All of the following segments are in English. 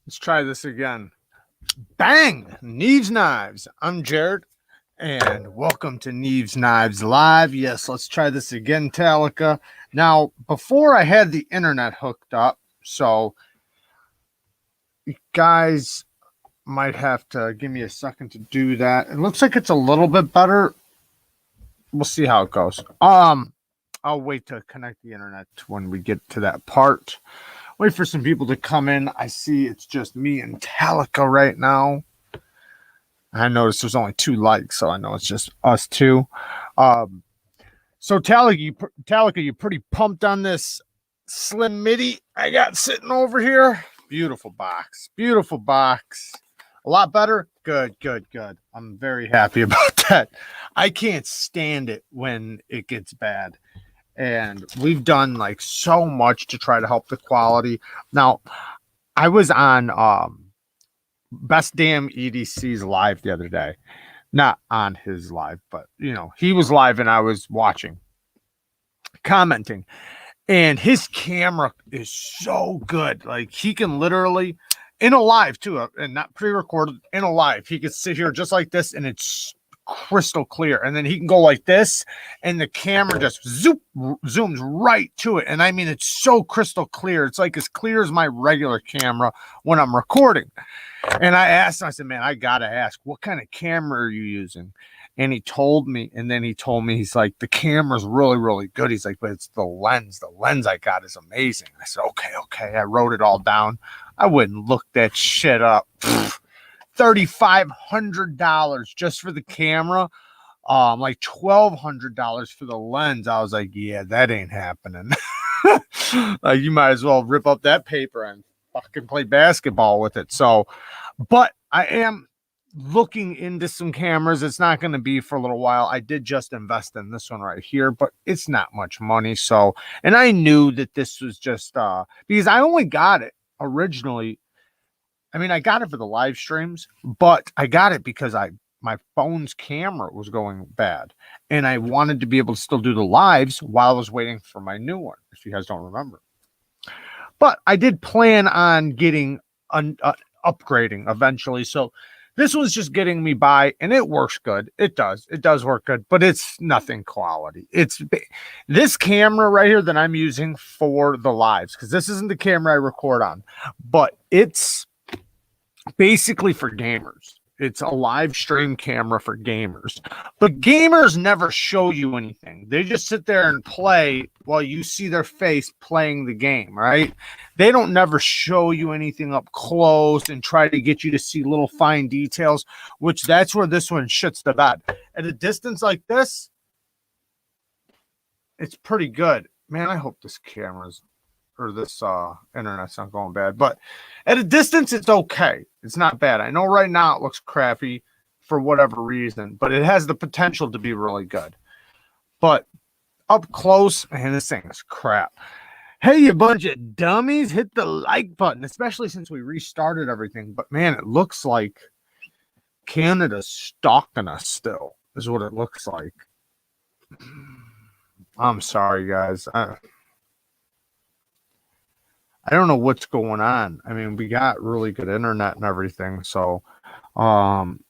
Let's try this again. Bang! Neevesknives. I'm Jared, and welcome to Neevesknives Live. Yes, let's try this again, Talica. Now, before I had the internet hooked up, so you guys might have to give me a second to do that. It looks like it's a little bit better. We'll see how it goes. I'll wait to connect the internet when we get to that part. Wait for some people to come in. I see it's just me and Talica right now. I noticed there's only 2 likes, so I know it's just us two. So Talica, you pretty pumped on this slim MIDI I got sitting over here? Beautiful box. Beautiful box. A lot better? Good, good, good. I'm very happy about that. I can't stand it when it gets bad. And we've done like so much to try to help the quality. Now, I was on Best Damn EDC's live the other day. Not on his live, but you know, he was live and I was watching, commenting. And his camera is so good. Like he can literally in a live too, and not pre-recorded, in a live, he could sit here just like this and it's crystal clear. And then he can go like this and the camera just zooms right to it. And I mean, it's so crystal clear. It's like as clear as my regular camera when I'm recording. And I asked him, I said, man, I got to ask, what kind of camera are you using? And he told me, and then he told me, he's like, the camera's really, really good. He's like, but it's the lens. The lens I got is amazing. I said, okay. I wrote it all down. I wouldn't look that shit up. $3,500 just for the camera. Like $1,200 for the lens. I was like, yeah, that ain't happening. Like you might as well rip up that paper and fucking play basketball with it. So, but I am looking into some cameras. It's not going to be for a little while. I did just invest in this one right here, but it's not much money. So, and I knew that this was just because I only got it originally. I mean, I got it for the live streams, but I got it because my phone's camera was going bad and I wanted to be able to still do the lives while I was waiting for my new one, if you guys don't remember. But I did plan on getting upgrading eventually. So this was just getting me by and it works good. It does work good, but it's nothing quality. It's this camera right here that I'm using for the lives, because this isn't the camera I record on, but it's basically for gamers. It's a live stream camera for gamers. But gamers never show you anything. They just sit there and play while you see their face playing the game, right? They don't never show you anything up close and try to get you to see little fine details, which that's where this one shits the bed. At a distance like this, it's pretty good. Man, I hope this camera's or this internet's not going bad, but at a distance it's okay. It's not bad. I know right now it looks crappy for whatever reason, but it has the potential to be really good. But up close, man, this thing is crap. Hey, you bunch of dummies, hit the like button, especially since we restarted everything. But man, it looks like Canada's stalking us still, is what it looks like. I'm sorry, guys. I don't know what's going on. I mean, we got really good internet and everything. So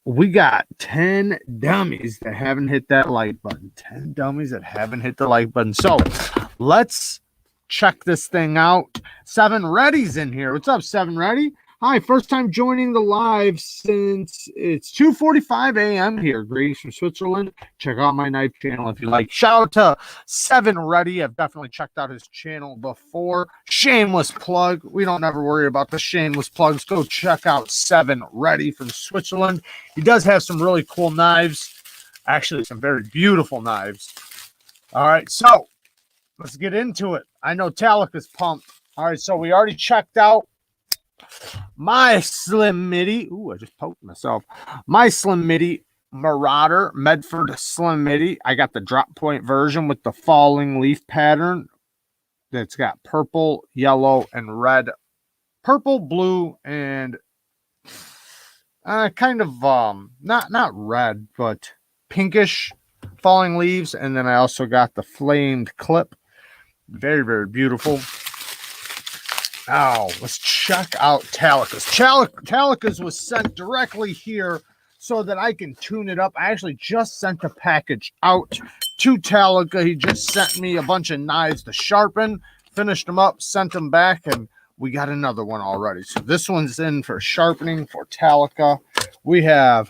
we got 10 dummies that haven't hit that like button. 10 dummies that haven't hit the like button. So let's check this thing out. 7 Ready's in here. What's up, 7 Ready? Hi, first time joining the live since it's 2:45 a.m. here. Greetings from Switzerland. Check out my knife channel if you like. Shout out to 7 Ready. I've definitely checked out his channel before. Shameless plug. We don't ever worry about the shameless plugs. Go check out 7 Ready from Switzerland. He does have some really cool knives. Actually, some very beautiful knives. All right, so let's get into it. I know Talica's pumped. All right, so we already checked out my slim MIDI. Ooh, I just poked myself. My slim MIDI Marauder Medford slim MIDI. I got the drop point version with the falling leaf pattern. That's got purple, yellow, and red. Purple, blue, and kind of not red, but pinkish falling leaves. And then I also got the flamed clip. Very, very beautiful. Now, let's check out Talica's. Talica's was sent directly here so that I can tune it up. I actually just sent a package out to Talica. He just sent me a bunch of knives to sharpen, finished them up, sent them back, and we got another one already. So this one's in for sharpening for Talica. We have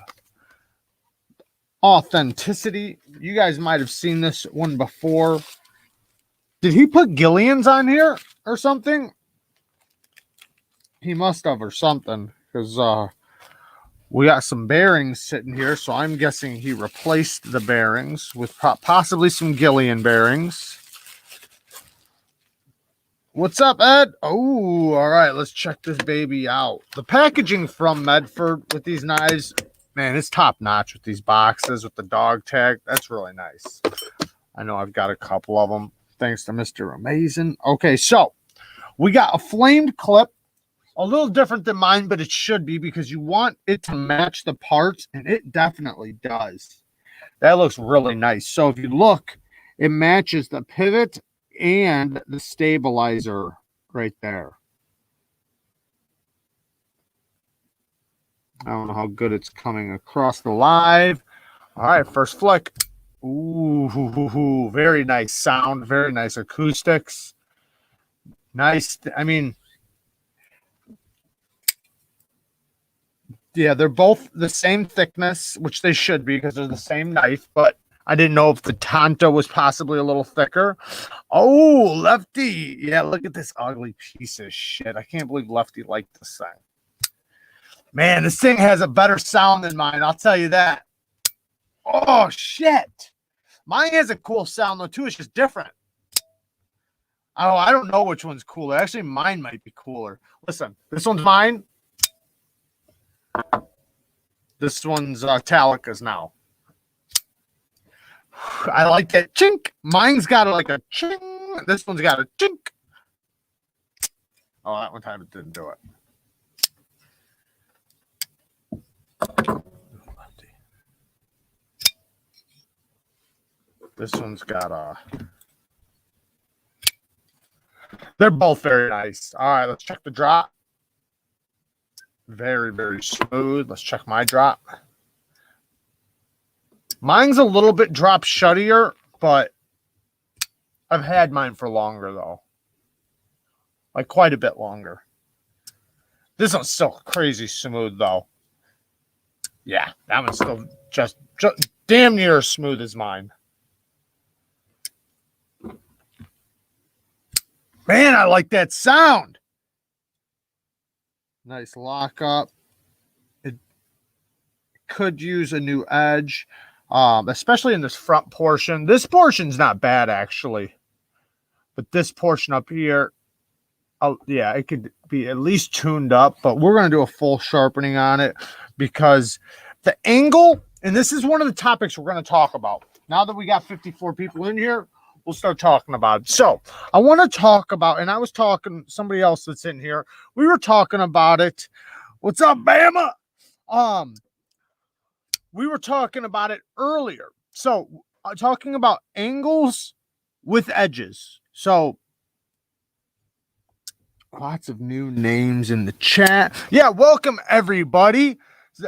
Authenticity. You guys might have seen this one before. Did he put Gillian's on here or something? He must have, or something, because we got some bearings sitting here, so I'm guessing he replaced the bearings with possibly some Gillian bearings. What's up, Ed? Oh, all right, let's check this baby out. The packaging from Medford with these knives, man, it's top notch with these boxes with the dog tag. That's really nice. I know I've got a couple of them, thanks to Mr. Amazing. Okay, so we got a flamed clip. A little different than mine, but it should be because you want it to match the parts, and it definitely does. That looks really nice. So if you look, it matches the pivot and the stabilizer right there. I don't know how good it's coming across the live. All right, first flick. Ooh, very nice sound, very nice acoustics. Nice. I mean, yeah, they're both the same thickness, which they should be because they're the same knife, but I didn't know if the Tonto was possibly a little thicker. Oh, Lefty. Yeah, look at this ugly piece of shit. I can't believe Lefty liked this thing. Man, this thing has a better sound than mine, I'll tell you that. Oh, shit. Mine has a cool sound, though, too. It's just different. Oh, I don't know which one's cooler. Actually, mine might be cooler. Listen, this one's mine. This one's Talica's now. I like that chink. Mine's got like a ching. This one's got a chink. Oh, that one time it didn't do it. This one's got a... They're both very nice. All right, let's check the drop. Very, very smooth. Let's check my drop. Mine's a little bit drop shuttier, but I've had mine for longer, though. Like, quite a bit longer. This one's still crazy smooth, though. Yeah, that one's still just damn near as smooth as mine. Man, I like that sound. Nice lockup. It could use a new edge, especially in this front portion. This portion's not bad, actually. But this portion up here, yeah, it could be at least tuned up. But we're going to do a full sharpening on it because the angle, and this is one of the topics we're going to talk about. Now that we got 54 people in here, we'll start talking about it. So I want to talk about, and I was talking, somebody else that's in here, we were talking about it. What's up, Bama? We were talking about it earlier. So talking about angles with edges. So lots of new names in the chat. Yeah, welcome everybody,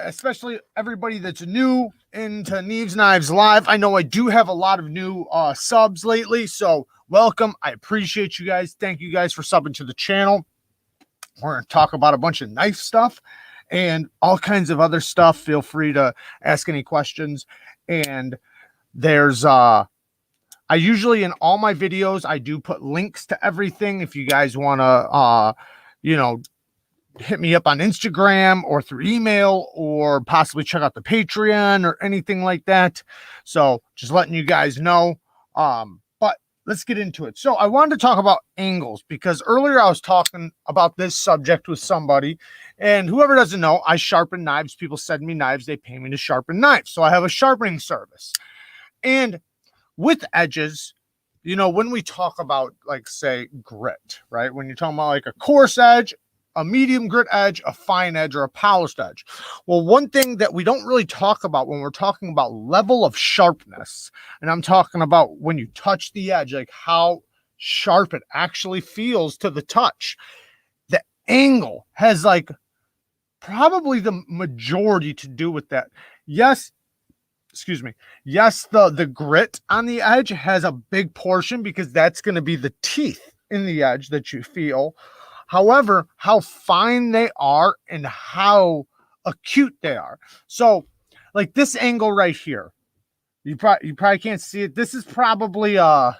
especially everybody that's new into Neevesknives Live. I know I do have a lot of new subs lately, so welcome. I appreciate you guys. Thank you guys for subbing to the channel. We're going to talk about a bunch of knife stuff and all kinds of other stuff. Feel free to ask any questions. And there's I usually in all my videos I do put links to everything if you guys want to you know, hit me up on Instagram or through email or possibly check out the Patreon or anything like that. So just letting you guys know. But let's get into it. So I wanted to talk about angles because earlier I was talking about this subject with somebody, and whoever doesn't know, I sharpen knives. People send me knives. They pay me to sharpen knives. So I have a sharpening service. And with edges, you know, when we talk about, like, say, grit, right? When you're talking about like a coarse edge, a medium grit edge, a fine edge, or a polished edge. Well, one thing that we don't really talk about when we're talking about level of sharpness, and I'm talking about when you touch the edge, like how sharp it actually feels to the touch, angle has like probably the majority to do with that. Yes, excuse me. Yes, the grit on the edge has a big portion because that's going to be the teeth in the edge that you feel. However, how fine they are and how acute they are. So, like this angle right here, you probably can't see it. This is probably a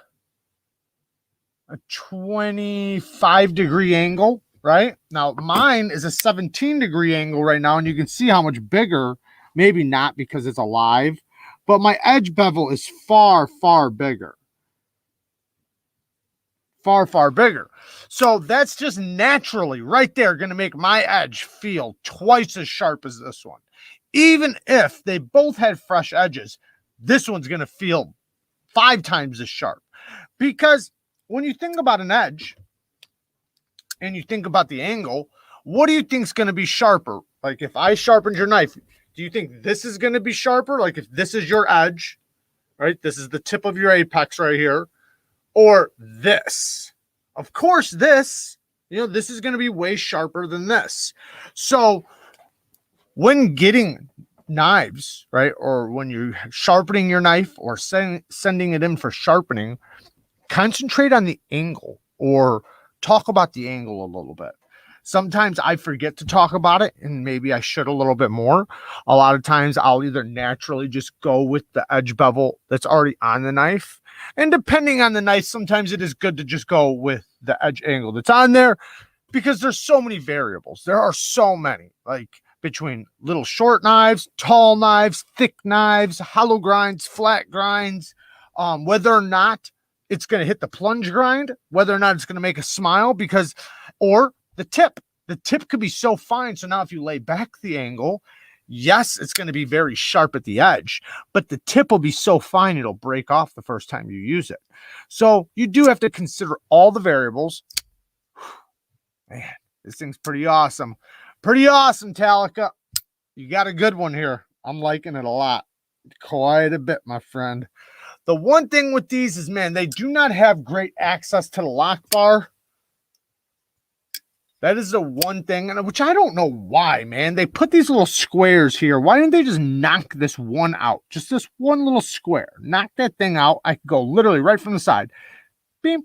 25-degree angle, right? Now, mine is a 17-degree angle right now, and you can see how much bigger. Maybe not because it's alive, but my edge bevel is far, far bigger. Far, far bigger. So that's just naturally right there going to make my edge feel twice as sharp as this one. Even if they both had fresh edges, this one's going to feel 5 times as sharp. Because when you think about an edge and you think about the angle, what do you think is going to be sharper? Like if I sharpened your knife, do you think this is going to be sharper? Like if this is your edge, right? This is the tip of your apex right here. Or this. Of course, this, this is going to be way sharper than this. So when getting knives, right, or when you're sharpening your knife or sending it in for sharpening, concentrate on the angle or talk about the angle a little bit. Sometimes I forget to talk about it, and maybe I should a little bit more. A lot of times I'll either naturally just go with the edge bevel that's already on the knife. And depending on the knife, sometimes it is good to just go with the edge angle that's on there because there's so many variables. There are so many, like between little short knives, tall knives, thick knives, hollow grinds, flat grinds, whether or not it's going to hit the plunge grind, whether or not it's going to make a smile or the tip. The tip could be so fine. So now if you lay back the angle, yes, it's going to be very sharp at the edge, but the tip will be so fine it'll break off the first time you use it. So you do have to consider all the variables. Man, this thing's pretty awesome. Pretty awesome, Talica. You got a good one here. I'm liking it a lot. Quite a bit, my friend. The one thing with these is, man, they do not have great access to the lock bar. That is the one thing, which I don't know why, man. They put these little squares here. Why didn't they just knock this one out? Just this one little square. Knock that thing out. I could go literally right from the side. Beep.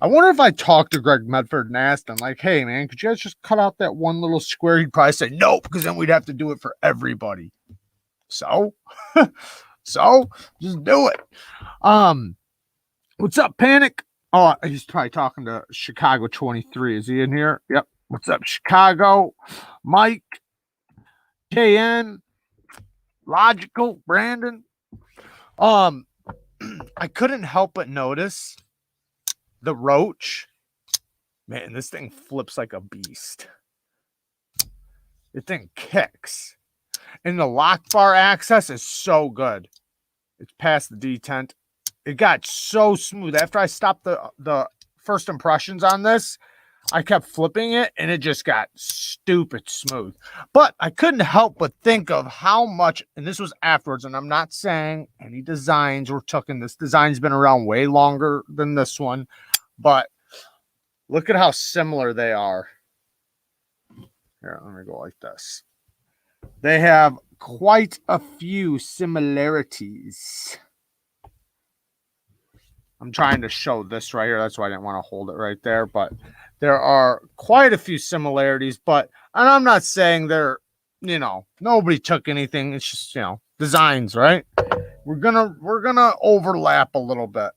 I wonder if I talked to Greg Medford and asked him, like, hey, man, could you guys just cut out that one little square? He'd probably say no, because then we'd have to do it for everybody. So, just do it. What's up, Panic? Oh, he's probably talking to Chicago 23. Is he in here? Yep. What's up, Chicago? Mike, KN, Logical, Brandon. I couldn't help but notice the roach. Man, this thing flips like a beast. The thing kicks. And the lock bar access is so good. It's past the detent. It got so smooth. After I stopped the first impressions on this, I kept flipping it, and it just got stupid smooth. But I couldn't help but think of how much, and this was afterwards, and I'm not saying any designs were taken. This design's been around way longer than this one, but look at how similar they are. Here, let me go like this. They have quite a few similarities. I'm trying to show this right here. That's why I didn't want to hold it right there. But there are quite a few similarities. And I'm not saying they're, nobody took anything. It's just, designs, right? We're gonna overlap a little bit.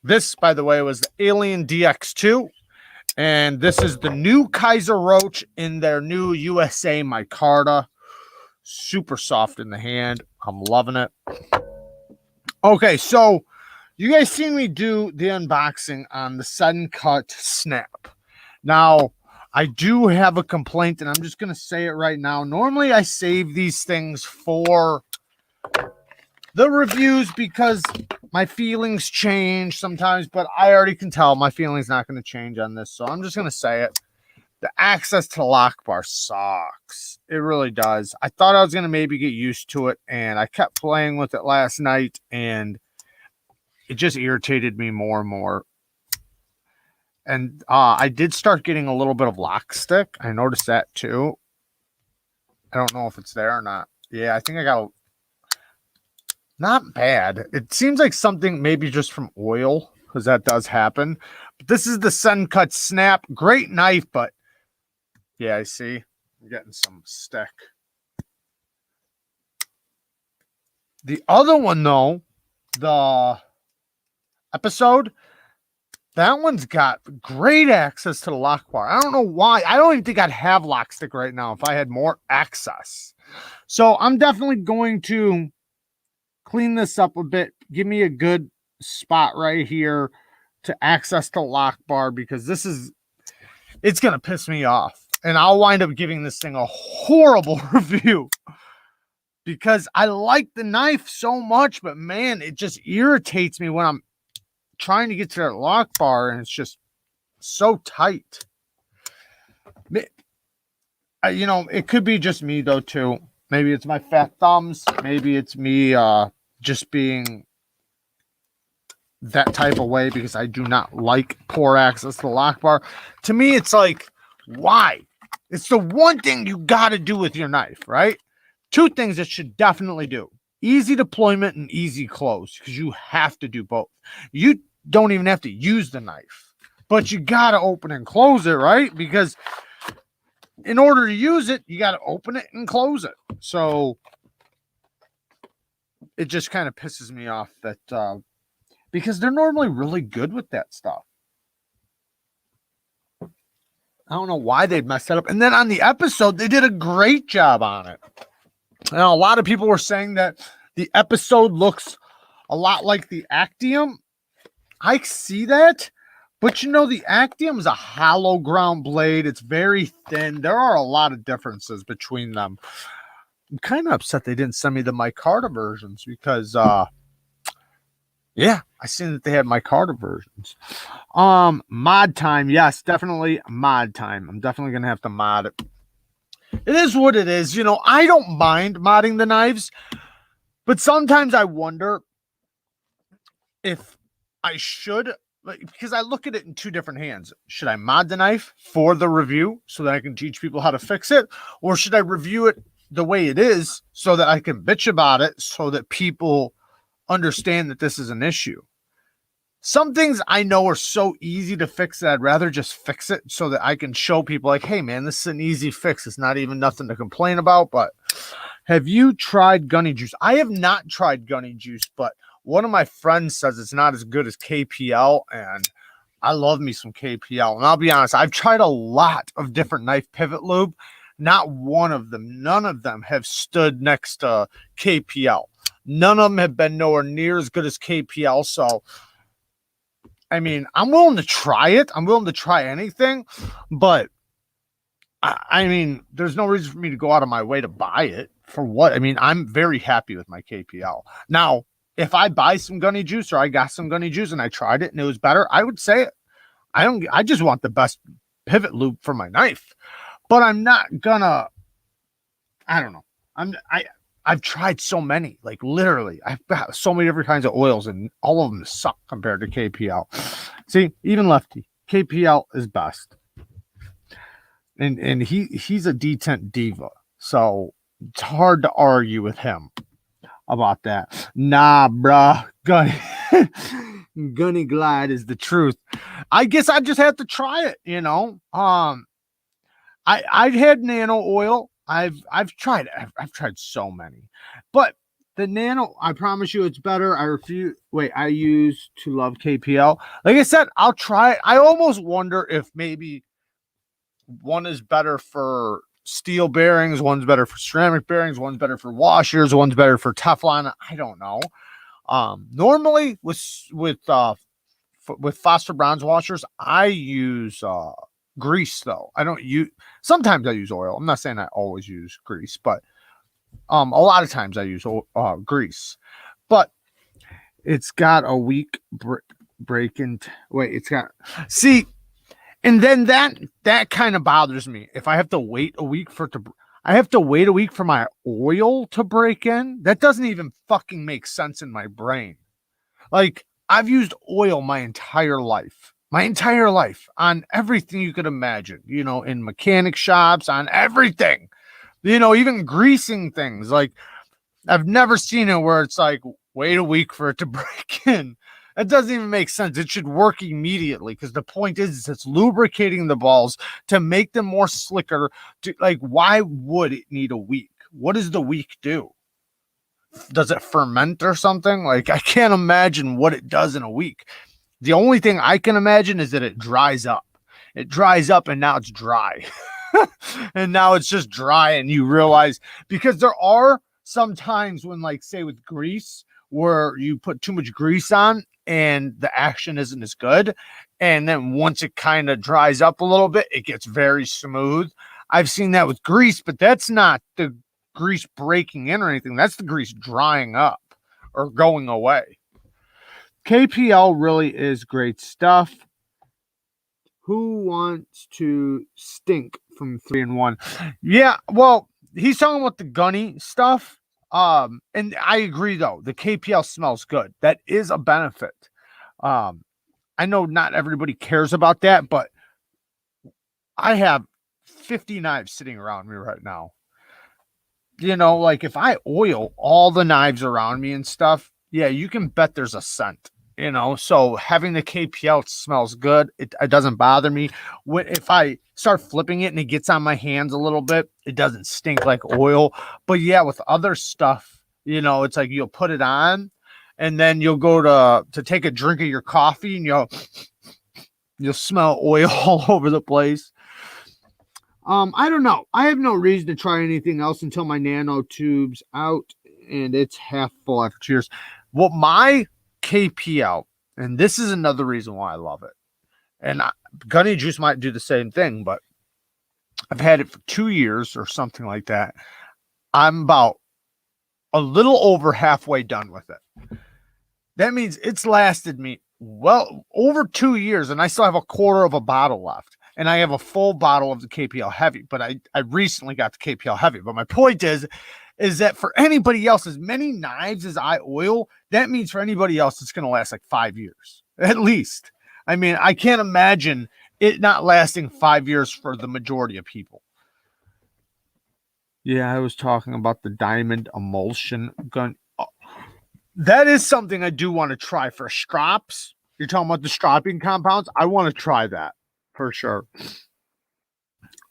This, by the way, was the Alien DX2. And this is the new Kaiser Roach in their new USA micarta. Super soft in the hand. I'm loving it. Okay, so you guys seen me do the unboxing on the sudden cut snap. Now, I do have a complaint, and I'm just going to say it right now. Normally, I save these things for the reviews because my feelings change sometimes, but I already can tell my feelings not going to change on this, so I'm just going to say it. The access to the lock bar sucks. It really does. I thought I was going to maybe get used to it, and I kept playing with it last night, and it just irritated me more and more. And I did start getting a little bit of lock stick. I noticed that too. I don't know if it's there or not. Yeah, I think I got not bad. It seems like something maybe just from oil, because that does happen. But this is the Sun Cut Snap. Great knife, but yeah, I see. I'm getting some stick. The other one, though, the episode, that one's got great access to the lock bar. I don't know why. I don't even think I'd have lock stick right now if I had more access. So I'm definitely going to clean this up a bit. Give me a good spot right here to access the lock bar, because it's going to piss me off. And I'll wind up giving this thing a horrible review because I like the knife so much, but man, it just irritates me when I'm trying to get to that lock bar and it's just so tight. You know, it could be just me though too. Maybe it's my fat thumbs. Maybe it's me just being that type of way because I do not like poor access to the lock bar. To me, it's like, why? It's the one thing you got to do with your knife, right? Two things it should definitely do. Easy deployment and easy close, because you have to do both. You don't even have to use the knife, but you got to open and close it, right? Because in order to use it, you got to open it and close it. So it just kind of pisses me off that because they're normally really good with that stuff. I don't know why they'd messed that up. And then on the episode, they did a great job on it. Now, a lot of people were saying that the episode looks a lot like the Actium. I see that. But you know, the Actium is a hollow ground blade. It's very thin. There are a lot of differences between them. I'm kind of upset they didn't send me the micarta versions because, yeah, I seen that they had micarta versions. Mod time. Yes, definitely mod time. I'm definitely going to have to mod it. It is what it is. You know, I don't mind modding the knives, but sometimes I wonder if I should, because I look at it in two different hands. Should I mod the knife for the review so that I can teach people how to fix it? Or should I review it the way it is so that I can bitch about it so that people understand that this is an issue? Some things I know are so easy to fix that I'd rather just fix it so that I can show people like, hey man, this is an easy fix. It's not even nothing to complain about. But have you tried Gunny Juice? I have not tried Gunny Juice, but one of my friends says it's not as good as KPL, and I love me some KPL. And I'll be honest, I've tried a lot of different knife pivot lube. Not one of them, none of them have stood next to KPL. None of them have been nowhere near as good as KPL. So, I mean, I'm willing to try it. I'm willing to try anything, but I mean, there's no reason for me to go out of my way to buy it. For what? I mean, I'm very happy with my KPL. Now, if I buy some Gunny Juice or I got some Gunny Juice and I tried it and it was better, I would say it. I just want the best pivot lube for my knife. But I'm not gonna, I don't know. I've tried so many, like literally, I've got so many different kinds of oils and all of them suck compared to KPL. See, even Lefty, KPL is best. And he's a detent diva. So it's hard to argue with him about that. Nah, bruh. Gunny Glide is the truth. I guess I just have to try it, you know. I've had nano oil. I've tried it. I've tried so many. But the nano, I promise you it's better. I used to love KPL. Like I said, I'll try it. I almost wonder if maybe one is better for steel bearings, one's better for ceramic bearings, one's better for washers, one's better for Teflon. I don't know. Normally with Foster Bronze washers, I use grease though. I don't use, sometimes I use oil. I'm not saying I always use grease, but a lot of times I use grease. But it's got a weak break in. And then that kind of bothers me. If I have to wait a week for my oil to break in. That doesn't even fucking make sense in my brain. Like, I've used oil my entire life. my entire life on everything you could imagine, in mechanic shops, on everything, even greasing things. Like, I've never seen it where it's like, wait a week for it to break in. It doesn't even make sense. It should work immediately, because the point is it's lubricating the balls to make them more slicker. Why would it need a week? What does the week do? Does it ferment or something? Like, I can't imagine what it does in a week. The only thing I can imagine is that it dries up. It dries up and now it's dry. And now it's just dry, and you realize, because there are some times when, like, say with grease, where you put too much grease on and the action isn't as good. And then once it kind of dries up a little bit, it gets very smooth. I've seen that with grease, but that's not the grease breaking in or anything. That's the grease drying up or going away. KPL really is great stuff. Who wants to stink from 3-in-1? Yeah, well, he's talking about the gunny stuff. And I agree, though. The KPL smells good. That is a benefit. I know not everybody cares about that, but I have 50 knives sitting around me right now. Like, if I oil all the knives around me and stuff, yeah, you can bet there's a scent. So having the KPL smells good. It doesn't bother me. If I start flipping it and it gets on my hands a little bit, it doesn't stink like oil. But yeah, with other stuff, it's like you'll put it on, and then you'll go to take a drink of your coffee, and you'll smell oil all over the place. I don't know. I have no reason to try anything else until my nano tube's out and it's half full after 2 years. Well, my KPL, and this is another reason why I love it. And Gunny Juice might do the same thing, but I've had it for 2 years or something like that. I'm about a little over halfway done with it. That means it's lasted me well over 2 years, and I still have a quarter of a bottle left. And I have a full bottle of the KPL Heavy, but I recently got the KPL Heavy. But my point is that for anybody else, as many knives as I oil, that means for anybody else, it's going to last like 5 years, at least. I mean, I can't imagine it not lasting 5 years for the majority of people. Yeah, I was talking about the diamond emulsion gun. That is something I do want to try for strops. You're talking about the stropping compounds? I want to try that for sure.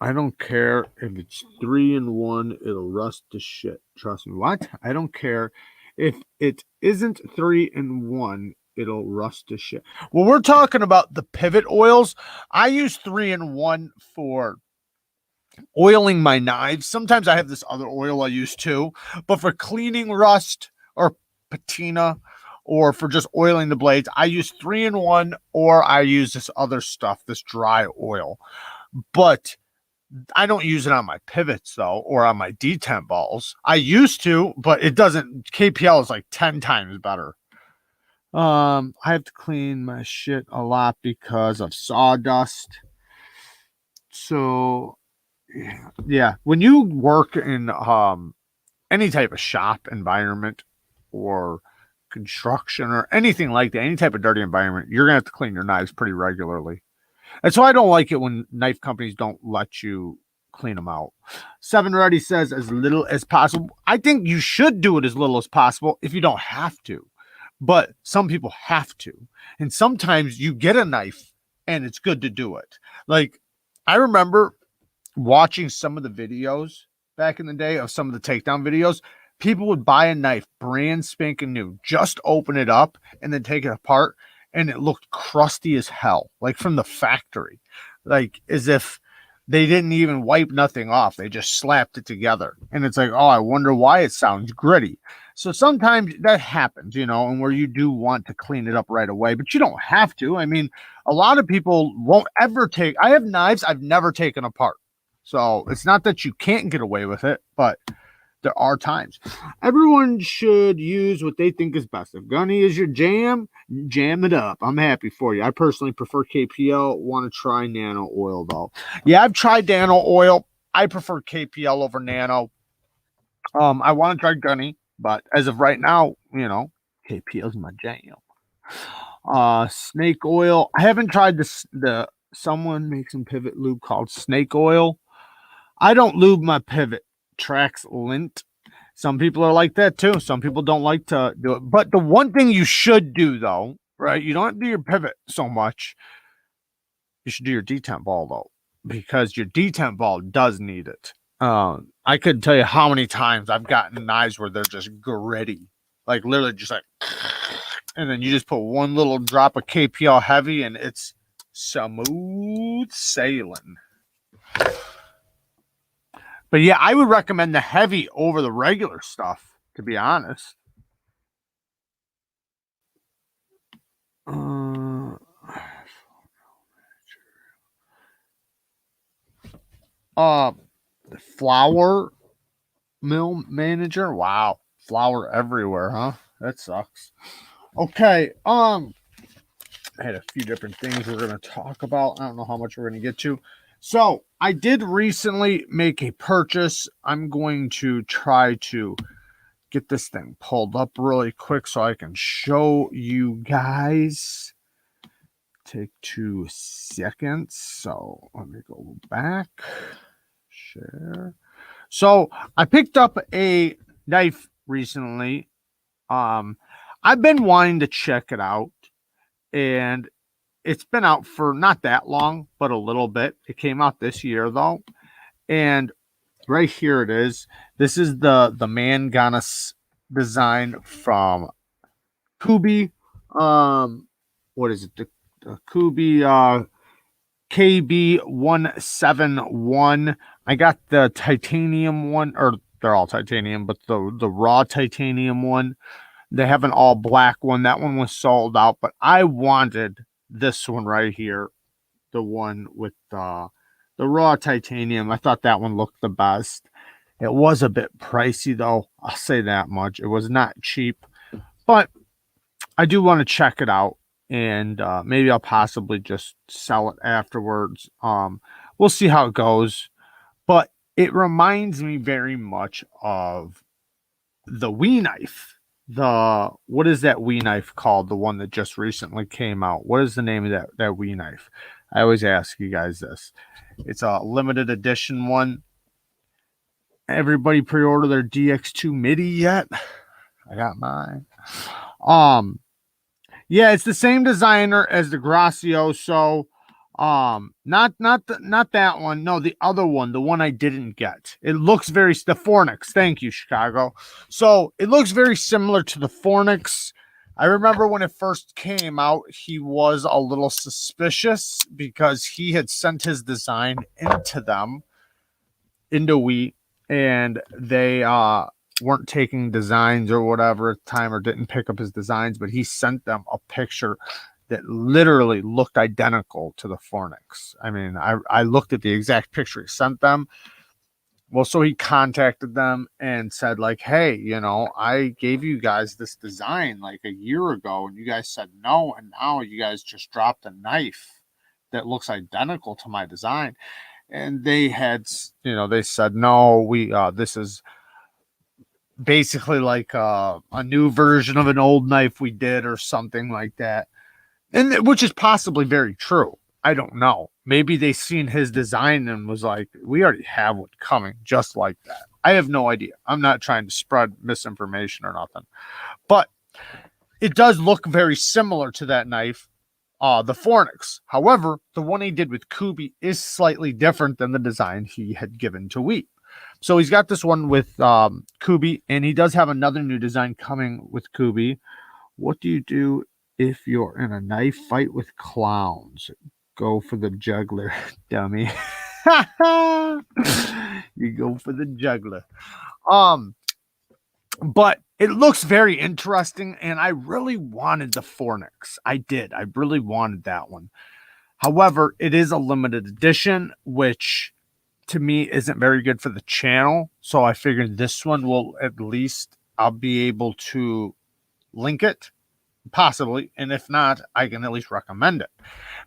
I don't care if it's 3-in-1, it'll rust to shit. Trust me. What? I don't care if it isn't 3-in-1, it'll rust to shit. Well, we're talking about the pivot oils. I use 3-in-1 for oiling my knives. Sometimes I have this other oil I use too, but for cleaning rust or patina, or for just oiling the blades, I use 3-in-1, or I use this other stuff, this dry oil. But I don't use it on my pivots, though, or on my detent balls. I used to, but it doesn't. KPL is like 10 times better. I have to clean my shit a lot because of sawdust. So, yeah. When you work in any type of shop environment or construction or anything like that, any type of dirty environment, you're gonna have to clean your knives pretty regularly. And so I don't like it when knife companies don't let you clean them out. 7 Ready says as little as possible. I think you should do it as little as possible if you don't have to, but some people have to. And sometimes you get a knife and it's good to do it. Like, I remember watching some of the videos back in the day of some of the takedown videos. People would buy a knife brand spanking new, just open it up and then take it apart, and it looked crusty as hell, like from the factory, like as if they didn't even wipe nothing off. They just slapped it together. And it's like, oh, I wonder why it sounds gritty. So sometimes that happens, and where you do want to clean it up right away, but you don't have to. I mean, a lot of people won't ever I have knives I've never taken apart. So it's not that you can't get away with it, but there are times. Everyone should use what they think is best. If Gunny is your jam, jam it up. I'm happy for you. I personally prefer KPL. Want to try nano oil, though. Yeah, I've tried nano oil. I prefer KPL over nano. I want to try Gunny, but as of right now, KPL is my jam. Snake oil. I haven't tried this. Someone makes some pivot lube called snake oil. I don't lube my pivot. Trax lint. Some people are like that too. Some people don't like to do it. But the one thing you should do though, right? You don't have to do your pivot so much. You should do your detent ball though, because your detent ball does need it. I couldn't tell you how many times I've gotten knives where they're just gritty, like literally just like, and then you just put one little drop of KPL heavy and it's smooth sailing. But yeah, I would recommend the heavy over the regular stuff, to be honest. The flour mill manager. Wow, flour everywhere, huh? That sucks. Okay, I had a few different things we're going to talk about. I don't know how much we're going to get to. So I did recently make a purchase. I'm going to try to get this thing pulled up really quick so I can show you guys. Take 2 seconds. So let me go back. Share. So I picked up a knife recently. I've been wanting to check it out, and it's been out for not that long, but a little bit. It came out this year though, and right here it is. This is the Manganas design from Kubi. What is it? The Kubi KB171. I got the titanium one, or they're all titanium, but the raw titanium one. They have an all black one. That one was sold out, but I wanted this one right here, the one with the raw titanium. I thought that one looked the best. It was a bit pricey though. I'll say that much. It was not cheap, but I do want to check it out, and maybe I'll possibly just sell it afterwards. We'll see how it goes, but it reminds me very much of the Wee knife. What is that Wee knife called? The one that just recently came out. What is the name of that Wee knife? I always ask you guys this. It's a limited edition one. Everybody pre-order their DX2 MIDI yet? I got mine. Yeah, it's the same designer as the Gracioso. Not that one. No, the other one, the one I didn't get. It looks the Fornix. Thank you, Chicago. So it looks very similar to the Fornix. I remember when it first came out, he was a little suspicious because he had sent his design into Wii, and they weren't taking designs or whatever at the time, or didn't pick up his designs, but he sent them a picture that literally looked identical to the Fornix. I mean, I looked at the exact picture he sent them. Well, so he contacted them and said, like, hey, I gave you guys this design like a year ago, and you guys said no, and now you guys just dropped a knife that looks identical to my design. And they had, they said, no, this is basically like a new version of an old knife we did or something like that. And which is possibly very true. I don't know. Maybe they seen his design and was like, we already have one coming just like that. I have no idea. I'm not trying to spread misinformation or nothing. But it does look very similar to that knife, the Fornix. However, the one he did with Kubi is slightly different than the design he had given to Wheat. So he's got this one with Kubi, and he does have another new design coming with Kubi. What do you do if you're in a knife fight with clowns? Go for the juggler, dummy. You go for the juggler. But it looks very interesting, and I really wanted the Fornix. I did. I really wanted that one. However, it is a limited edition, which to me isn't very good for the channel. So I figured this one will at least, I'll be able to link it, possibly. And if not, I can at least recommend it.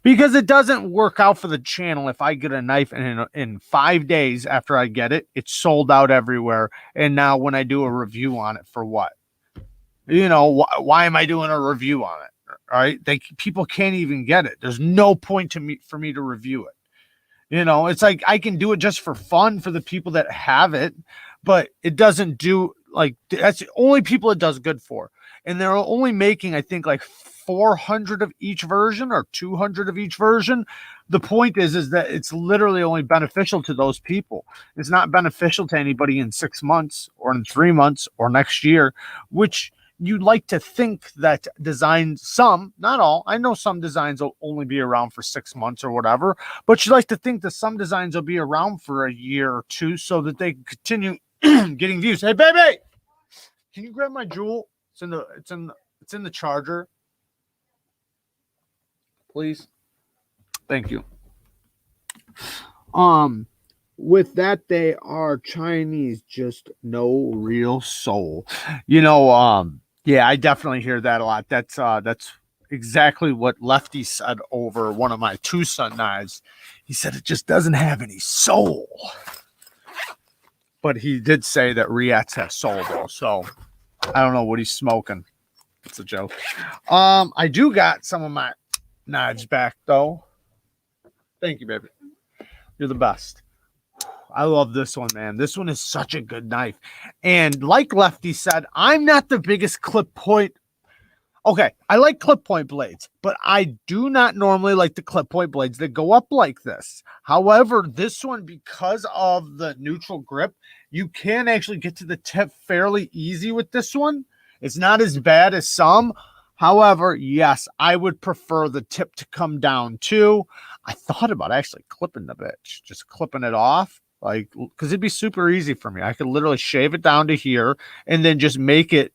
Because it doesn't work out for the channel if I get a knife and in 5 days after I get it, it's sold out everywhere. And now when I do a review on it, for what? Why am I doing a review on it? All right. People can't even get it. There's no point for me to review it. You know, it's like I can do it just for fun for the people that have it, but it doesn't do like that's the only people it does good for. And they're only making, I think, like 400 of each version or 200 of each version. The point is that it's literally only beneficial to those people. It's not beneficial to anybody in 6 months or in 3 months or next year, which you'd like to think that some, not all, I know some designs will only be around for 6 months or whatever, but you'd like to think that some designs will be around for a year or two so that they can continue getting views. Hey, baby, can you grab my jewel? It's in the charger, please. Thank you. With that, they are Chinese, just no real soul. You know, yeah, I definitely hear that a lot. That's exactly what Lefty said over one of my Tucson knives. He said it just doesn't have any soul. But he did say that Riats have soul though, so I don't know what he's smoking. It's a joke. I do got some of my knives back though. Thank you, baby. You're the best. I love this one, man. This one is such a good knife. And like Lefty said, I'm not the biggest clip point. Okay, I like clip point blades, but I do not normally like the clip point blades that go up like this. However, this one, because of the neutral grip, you can actually get to the tip fairly easy with this one. It's not as bad as some. However, yes, I would prefer the tip to come down too. I thought about actually clipping the bitch, just clipping it off. Like, because it'd be super easy for me. I could literally shave it down to here and then just make it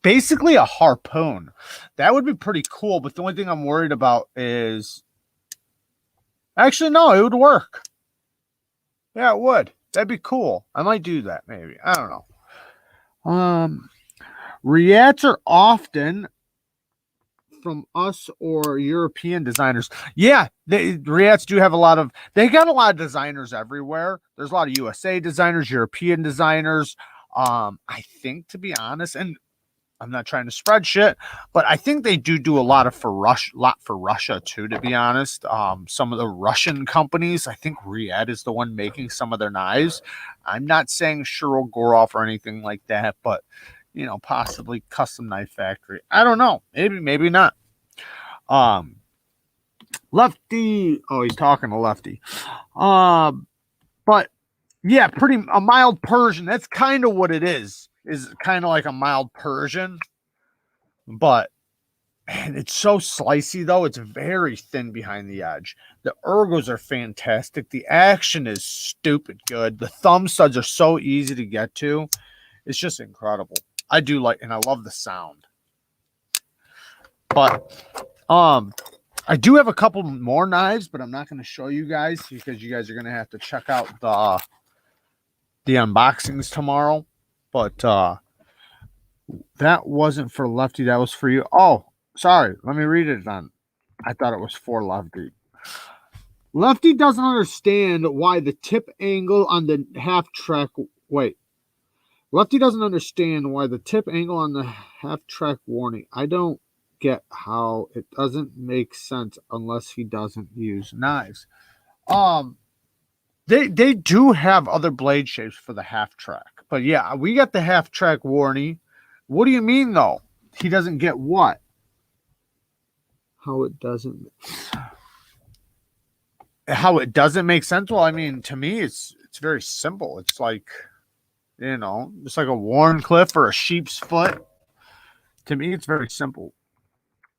basically a harpoon. That would be pretty cool. But the only thing I'm worried about is actually, no, it would work. Yeah, it would. That'd be cool. I might do that maybe. I don't know. Riats are often from us or European designers. Yeah, Riats do have they got a lot of designers everywhere. There's a lot of USA designers, European designers. I think, to be honest, and I'm not trying to spread shit, but I think they do a lot for Russia too, to be honest. Some of the Russian companies, I think Riat is the one making some of their knives. I'm not saying Shirogorov or anything like that, but you know, possibly Custom Knife Factory. I don't know. Maybe not. Lefty. Oh, he's talking to Lefty. But yeah, a mild Persian. That's kind of what it is. Is kind of like a mild Persian. But man, it's so slicey though. It's very thin behind the edge. The ergos are fantastic. The action is stupid good. The thumb studs are so easy to get to. It's just incredible. I do like, and I love the sound. But I do have a couple more knives, but I'm not going to show you guys because you guys are going to have to check out the unboxings tomorrow. But that wasn't for Lefty. That was for you. Oh, sorry. Let me read it then. I thought it was for Lefty. Lefty doesn't understand why the tip angle on the half track. Wait. Lefty doesn't understand why the tip angle on the half track warning. I don't get how it doesn't make sense unless he doesn't use knives. They do have other blade shapes for the half track, but yeah, we got the half track warning. What do you mean though? He doesn't get what? How it doesn't make sense? Well, I mean, to me, it's very simple. It's like, you know, it's like a Warncliffe or a sheep's foot. To me, it's very simple.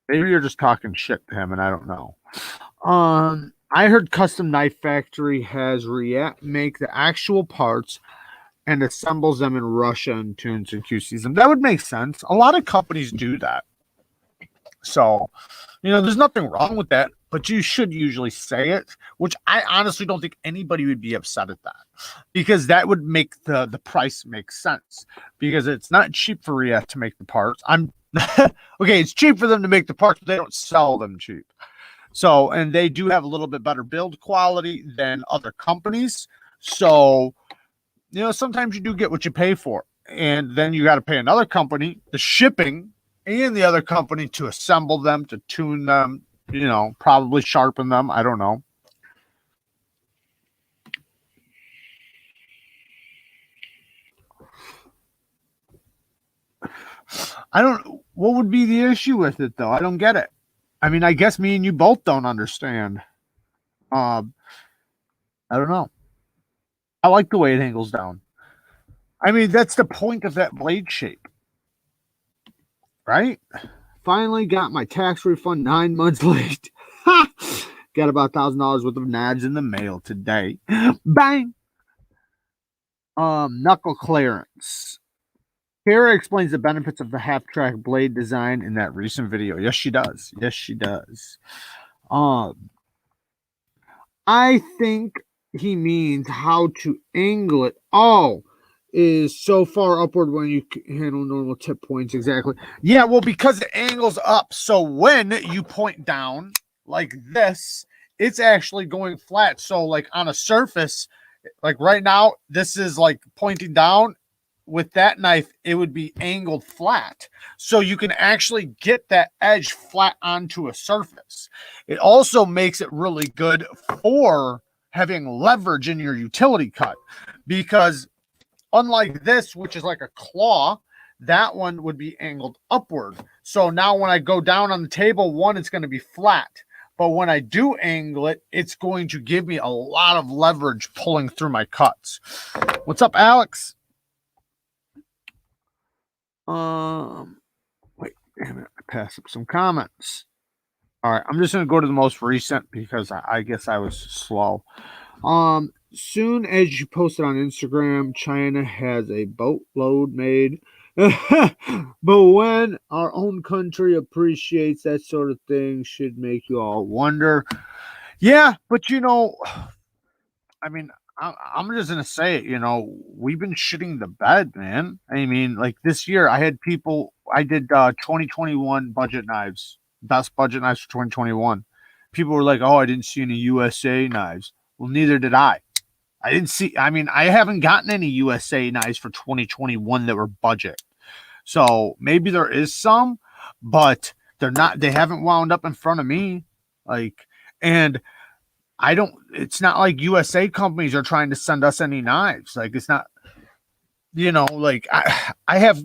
Maybe you're just talking shit to him, and I don't know. I heard Custom Knife Factory has Riat make the actual parts and assembles them in Russia and tunes and QCs them. That would make sense. A lot of companies do that. So, you know, there's nothing wrong with that, but you should usually say it, which I honestly don't think anybody would be upset at that, because that would make the price make sense, because it's not cheap for Riat to make the parts. Okay, it's cheap for them to make the parts, but they don't sell them cheap. So, and they do have a little bit better build quality than other companies. So, you know, sometimes you do get what you pay for. And then you got to pay another company the shipping and the other company to assemble them, to tune them, you know, probably sharpen them. I don't know. What would be the issue with it though? I don't get it. I mean, I guess me and you both don't understand. I don't know. I like the way it angles down. I mean, that's the point of that blade shape, right? Finally got my tax refund 9 months late. Got about $1,000 worth of knives in the mail today. Bang. Knuckle clearance. Kara explains the benefits of the half-track blade design in that recent video. Yes, she does. Yes, she does. I think he means how to angle it. Oh, is so far upward when you handle normal tip points. Exactly. Yeah, well, because it angles up. So when you point down like this, it's actually going flat. So like on a surface, like right now, this is like pointing down. With that knife, it would be angled flat. So you can actually get that edge flat onto a surface. It also makes it really good for having leverage in your utility cut, because unlike this, which is like a claw, that one would be angled upward. So now when I go down on the table, one, it's going to be flat. But when I do angle it, it's going to give me a lot of leverage pulling through my cuts. What's up, Alex? Wait, damn it, I passed up some comments. All right, I'm just gonna go to the most recent because I guess I was slow. Soon as you posted on Instagram, China has a boatload made. But when our own country appreciates that sort of thing, should make you all wonder. Yeah, but you know, I mean, I'm just gonna say it. You know, we've been shitting the bed, man. I mean, like this year, I had people. I did 2021 budget knives, best budget knives for 2021. People were like, "Oh, I didn't see any USA knives." Well, neither did I. I didn't see. I mean, I haven't gotten any USA knives for 2021 that were budget. So maybe there is some, but they're not. They haven't wound up in front of me. Like, and I don't, it's not like USA companies are trying to send us any knives. Like, it's not, you know, like I have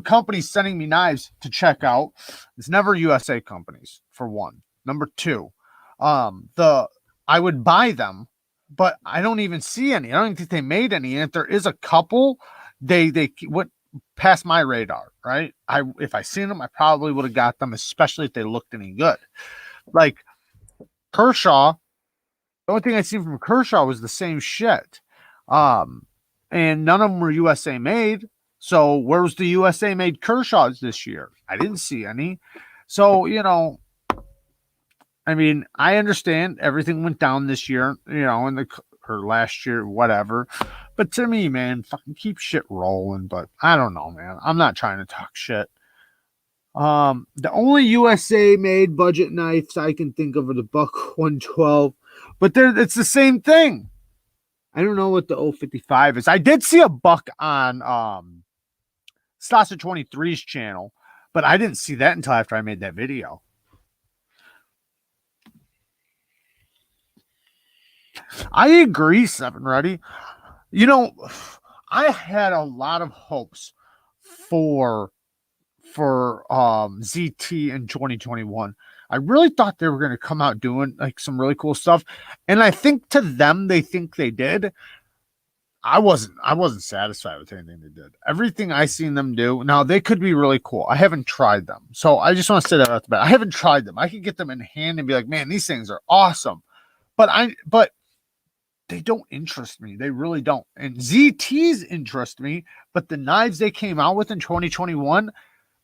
companies sending me knives to check out. It's never USA companies, for one. Number two, I would buy them, but I don't even see any. I don't even think they made any. And if there is a couple, they went past my radar, right? If I seen them, I probably would have got them, especially if they looked any good. Like Kershaw, the only thing I seen from Kershaw was the same shit. And none of them were USA made. So where was the USA made Kershaws this year? I didn't see any. So, you know, I mean, I understand everything went down this year, you know, or last year, whatever. But to me, man, fucking keep shit rolling. But I don't know, man. I'm not trying to talk shit. The only USA made budget knives I can think of are the Buck 112, but it's the same thing. I don't know what the 055 is. I did see a buck on Stasa 23's channel, but I didn't see that until after I made that video. I agree, Seven Ready. You know, I had a lot of hopes for ZT in 2021. I really thought they were going to come out doing like some really cool stuff, and I think to them they think they did. I wasn't satisfied with anything they did. Everything I seen them do, now they could be really cool. I haven't tried them, so I just want to say that at the bat. I haven't tried them. I could get them in hand and be like, man, these things are awesome, but they don't interest me. They really don't. And ZTs interest me, but the knives they came out with in 2021,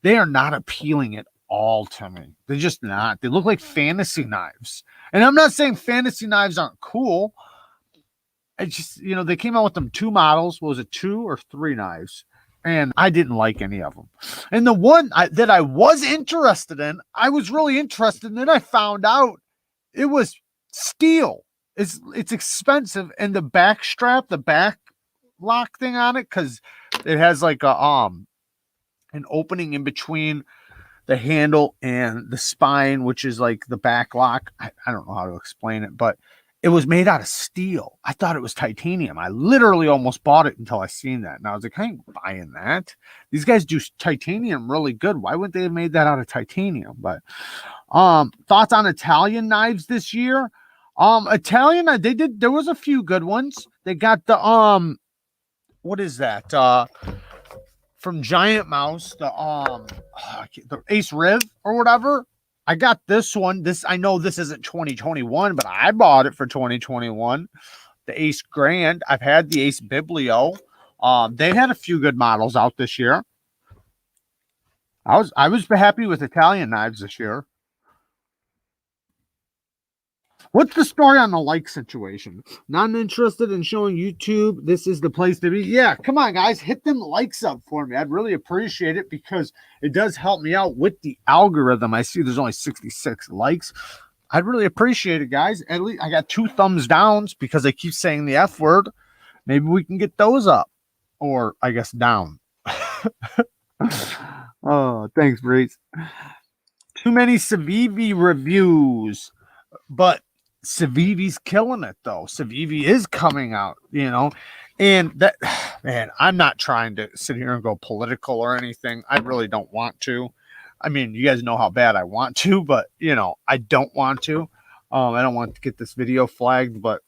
they are not appealing at all to me. They're just not. They look like fantasy knives. And I'm not saying fantasy knives aren't cool. I just, you know, they came out with them 2 models. What was it, 2 or 3 knives? And I didn't like any of them. And the one that I was interested in, I was really interested. And then I found out it was steel. It's expensive. And the back strap, the back lock thing on it, because it has like a an opening in between the handle and the spine, which is like the back lock. I don't know how to explain it, but it was made out of steel. I thought it was titanium. I literally almost bought it until I seen that. And I was like, I ain't buying that. These guys do titanium really good. Why wouldn't they have made that out of titanium? But thoughts on Italian knives this year? Italian, there was a few good ones. They got the what is that? From Giant Mouse, the Ace Riv or whatever. I got this one. I know this isn't 2021, but I bought it for 2021. The Ace Grand. I've had the Ace Biblio. They had a few good models out this year. I was happy with Italian knives this year. What's the story on the like situation? Not interested in showing YouTube. This is the place to be. Yeah, come on, guys. Hit them likes up for me. I'd really appreciate it because it does help me out with the algorithm. I see there's only 66 likes. I'd really appreciate it, guys. At least I got 2 thumbs downs because I keep saying the F word. Maybe we can get those up. Or, I guess, down. Oh, thanks, Breeze. Too many Civivi reviews. But Civivi's killing it though. Civivi is coming out, and that, man, I'm not trying to sit here and go political or anything. I really don't want to. I mean, you guys know how bad I want to, but I don't want to. I don't want to get this video flagged, but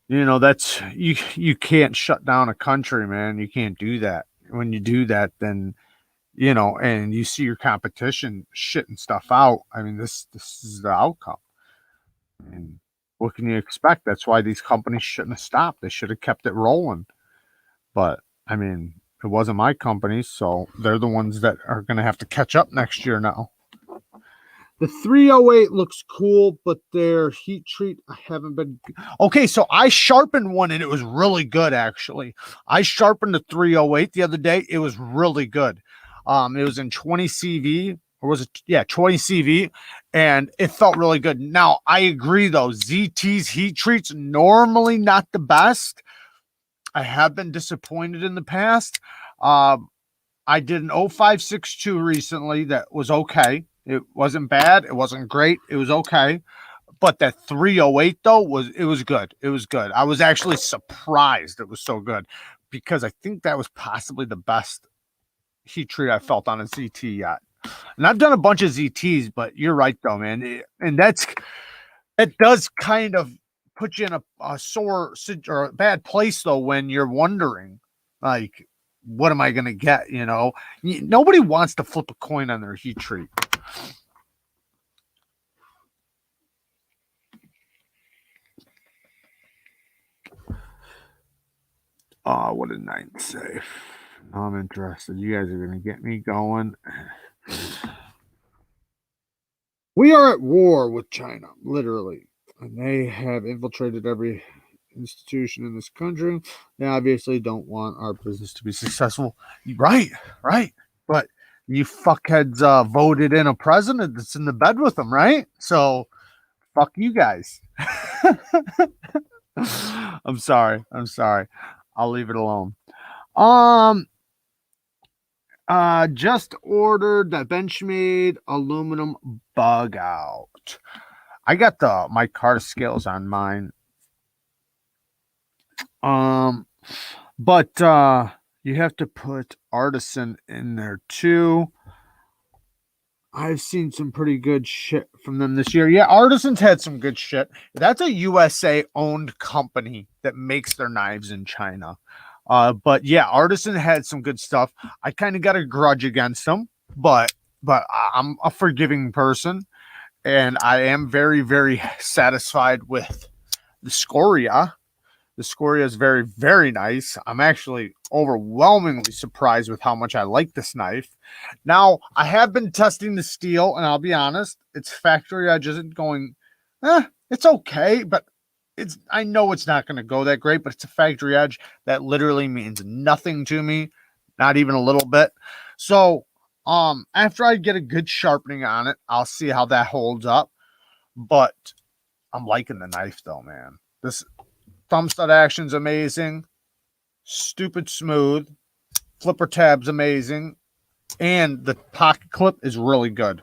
that's you can't shut down a country, man. You can't do that. When you do that, then and you see your competition shitting stuff out. I mean, this is the outcome. And what can you expect? That's why these companies shouldn't have stopped. They should have kept it rolling. But I mean, it wasn't my company, so they're the ones that are going to have to catch up next year now. The 308 looks cool, but their heat treat, I haven't been. Okay, so I sharpened one and it was really good, actually. I sharpened the 308 the other day. It was really good. It was in 20 CV, or was it? Yeah, 20 CV, and it felt really good. Now, I agree, though. ZT's heat treats normally not the best. I have been disappointed in the past. I did an 0562 recently that was okay. It wasn't bad. It wasn't great. It was okay. But that 308, though, was good. It was good. I was actually surprised it was so good because I think that was possibly the best heat treat I felt on a ZT yet. And I've done a bunch of ZTs, but you're right though, man. And it does kind of put you in a sore or a bad place though when you're wondering, like, what am I gonna get? Nobody wants to flip a coin on their heat treat. What did Knight say? I'm interested. You guys are going to get me going. We are at war with China, literally. And they have infiltrated every institution in this country. They obviously don't want our business to be successful. Right. But you fuckheads voted in a president that's in the bed with them, right? So, fuck you guys. I'm sorry. I'll leave it alone. Just ordered that Benchmade aluminum bug out. I got the my card scales on mine. But you have to put artisan in there too. I've seen some pretty good shit from them this year. Yeah, Artisan's had some good shit. That's a USA owned company that makes their knives in China. But yeah, Artisan had some good stuff. I kind of got a grudge against them, but I'm a forgiving person, and I am very, very satisfied with the Scoria. The Scoria is very, very nice. I'm actually overwhelmingly surprised with how much I like this knife. Now, I have been testing the steel, and I'll be honest, its factory edge isn't going, it's okay, but I know it's not going to go that great, but it's a factory edge that literally means nothing to me, not even a little bit. So, after I get a good sharpening on it, I'll see how that holds up. But I'm liking the knife though, man. This thumb stud action's amazing. Stupid smooth. Flipper tab's amazing. and the pocket clip is really good.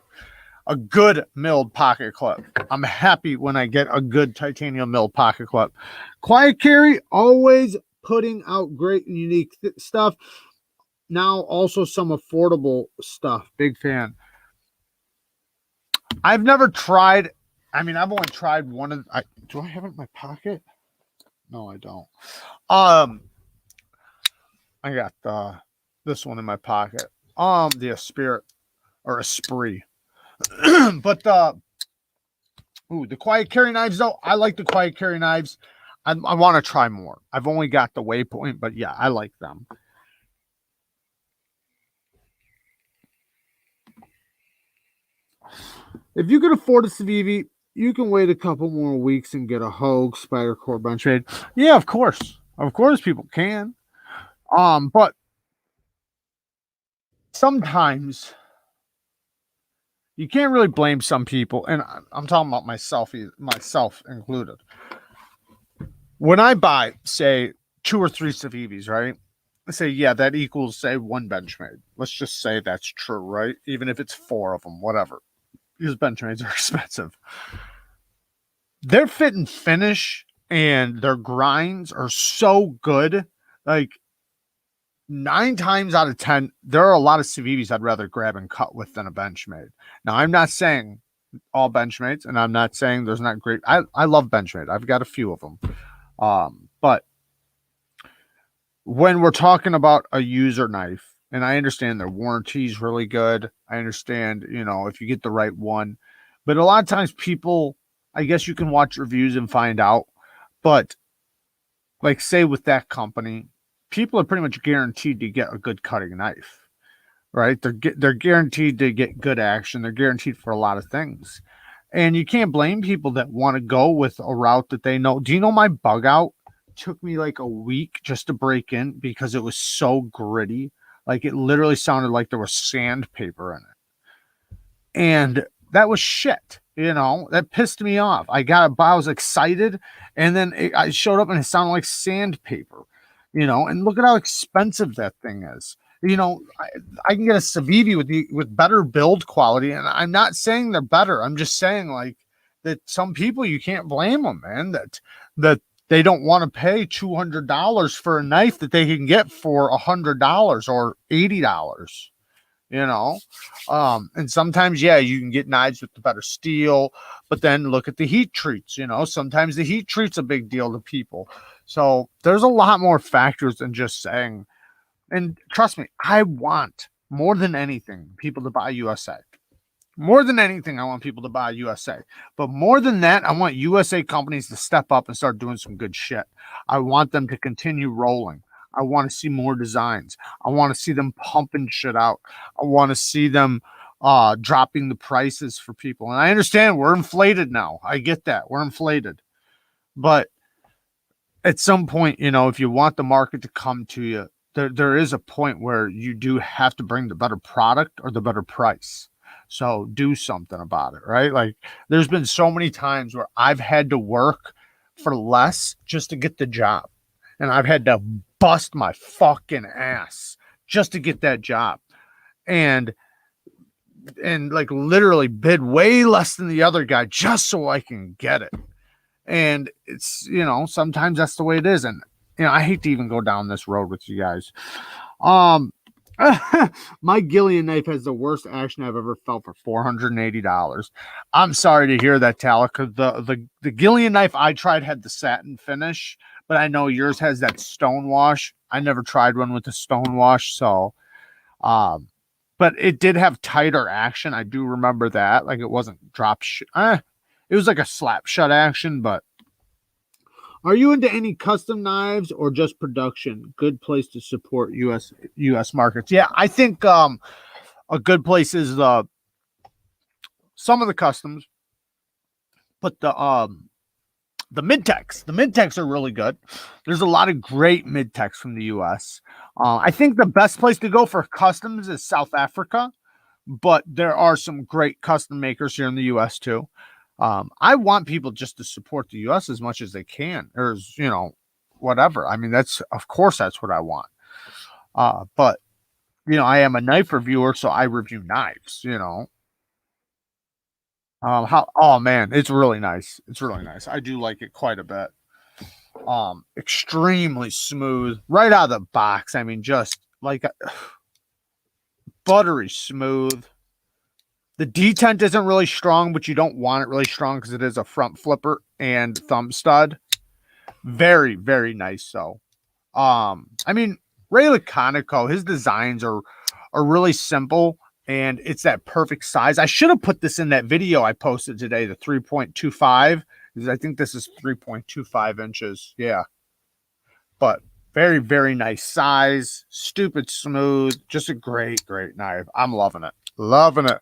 A good milled pocket clip. I'm happy when I get a good titanium milled pocket clip. Quiet Carry, always putting out great and unique stuff. Now also some affordable stuff. Big fan. I've never tried. I mean, I've only tried one of. Do I have it in my pocket? No, I don't. I got this one in my pocket. The Spirit or Esprit. But the Quiet Carry knives though, I like the Quiet Carry knives. I want to try more. I've only got the Waypoint, but yeah, I like them. If you can afford a Civivi, you can wait a couple more weeks and get a Hogue Spider Core Benchmade. Yeah, of course. Of course people can. But sometimes you can't really blame some people, and I'm talking about myself included. When I buy, say, 2 or 3 Civivis, right? I say, yeah, that equals, say, 1 Benchmade. Let's just say that's true, right? Even if it's 4 of them, whatever. These Benchmades are expensive. Their fit and finish and their grinds are so good. Like, 9 times out of 10, there are a lot of Civivis I'd rather grab and cut with than a Benchmade. Now, I'm not saying all Benchmades, and I'm not saying there's not great. I love Benchmade. I've got a few of them. But when we're talking about a user knife, and I understand their warranty is really good. I understand, if you get the right one. But a lot of times people, I guess you can watch reviews and find out. But like, say with that company, people are pretty much guaranteed to get a good cutting knife, right? They're guaranteed to get good action. They're guaranteed for a lot of things. And you can't blame people that want to go with a route that they know. Do you know my bug out took me like a week just to break in because it was so gritty? Like, it literally sounded like there was sandpaper in it. And that was shit. That pissed me off. I was excited, and then I showed up and it sounded like sandpaper, and look at how expensive that thing is. I can get a Civivi with better build quality, and I'm not saying they're better. I'm just saying, like, that some people, you can't blame them, man, that they don't want to pay $200 for a knife that they can get for $100 or $80. And sometimes, yeah, you can get knives with the better steel, but then look at the heat treats. Sometimes the heat treat's a big deal to people. So there's a lot more factors than just saying. And trust me, I want more than anything people to buy USA. More than anything, I want people to buy USA. But more than that, I want USA companies to step up and start doing some good shit. I want them to continue rolling. I want to see more designs. I want to see them pumping shit out. I want to see them dropping the prices for people. And I understand we're inflated now. I get that. We're inflated. But at some point, if you want the market to come to you, there is a point where you do have to bring the better product or the better price. So do something about it, right? Like, there's been so many times where I've had to work for less just to get the job. And I've had to bust my fucking ass just to get that job. And like, literally bid way less than the other guy just so I can get it. And it's, sometimes that's the way it is. And, I hate to even go down this road with you guys. My Gillian knife has the worst action I've ever felt for $480. I'm sorry to hear that, Talica. The Gillian knife I tried had the satin finish, but I know yours has that stone wash. I never tried one with the stone wash, so but it did have tighter action. I do remember that. Like, it wasn't it was like a slap shut action. But are you into any custom knives or just production? Good place to support US markets. Yeah, I think a good place is some of the customs, but the mid-techs. The mid-techs are really good. There's a lot of great mid-techs from the US. I think the best place to go for customs is South Africa, but there are some great custom makers here in the US too. I want people just to support the US as much as they can, or, whatever. I mean, of course that's what I want. But I am a knife reviewer, so I review knives. Oh man, it's really nice. It's really nice. I do like it quite a bit. Extremely smooth right out of the box. I mean, just like buttery smooth. The detent isn't really strong, but you don't want it really strong because it is a front flipper and thumb stud. Very, very nice. So, I mean, Ray Laconico, his designs are really simple and it's that perfect size. I should have put this in that video I posted today, the 3.25, because I think this is 3.25 inches. Yeah. But very, very nice size, stupid smooth, just a great, great knife. I'm loving it. Loving it.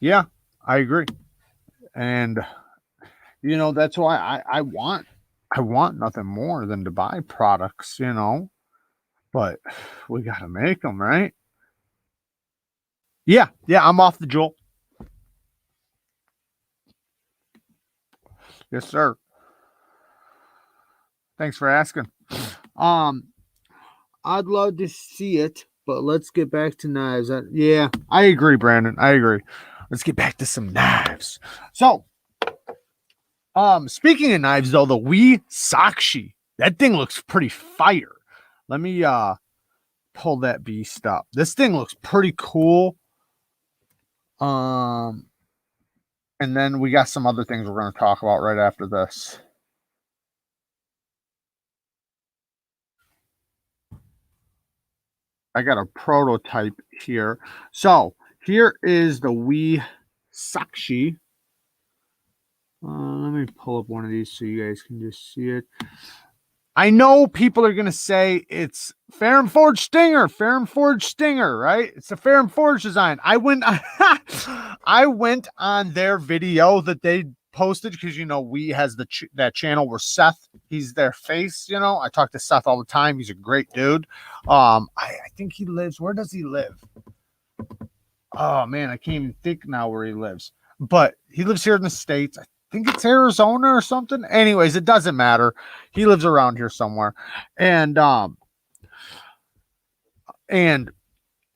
Yeah, I agree. And that's why I want nothing more than to buy products. But we gotta make them, right? Yeah, yeah, I'm off the Joel. Yes, sir. Thanks for asking. Um, I'd love to see it, but let's get back to knives. Yeah, I agree, Brandon. I agree. Let's get back to some knives. So, speaking of knives, though, the Wee Sakshi, that thing looks pretty fire. Let me pull that beast up. This thing looks pretty cool. Um, and then we got some other things we're going to talk about right after this. I got a prototype here. So here is the Wee Sakshi. Let me pull up one of these so you guys can just see it. I know people are going to say it's Fair and Forge Stinger, right? It's a Fair and Forge design. I went on their video that they posted because we has that channel where Seth, he's their face. I talk to Seth all the time. He's a great dude. I think he lives. Where does he live? Oh man, I can't even think now where he lives. But he lives here in the States. I think it's Arizona or something. Anyways, it doesn't matter. He lives around here somewhere. And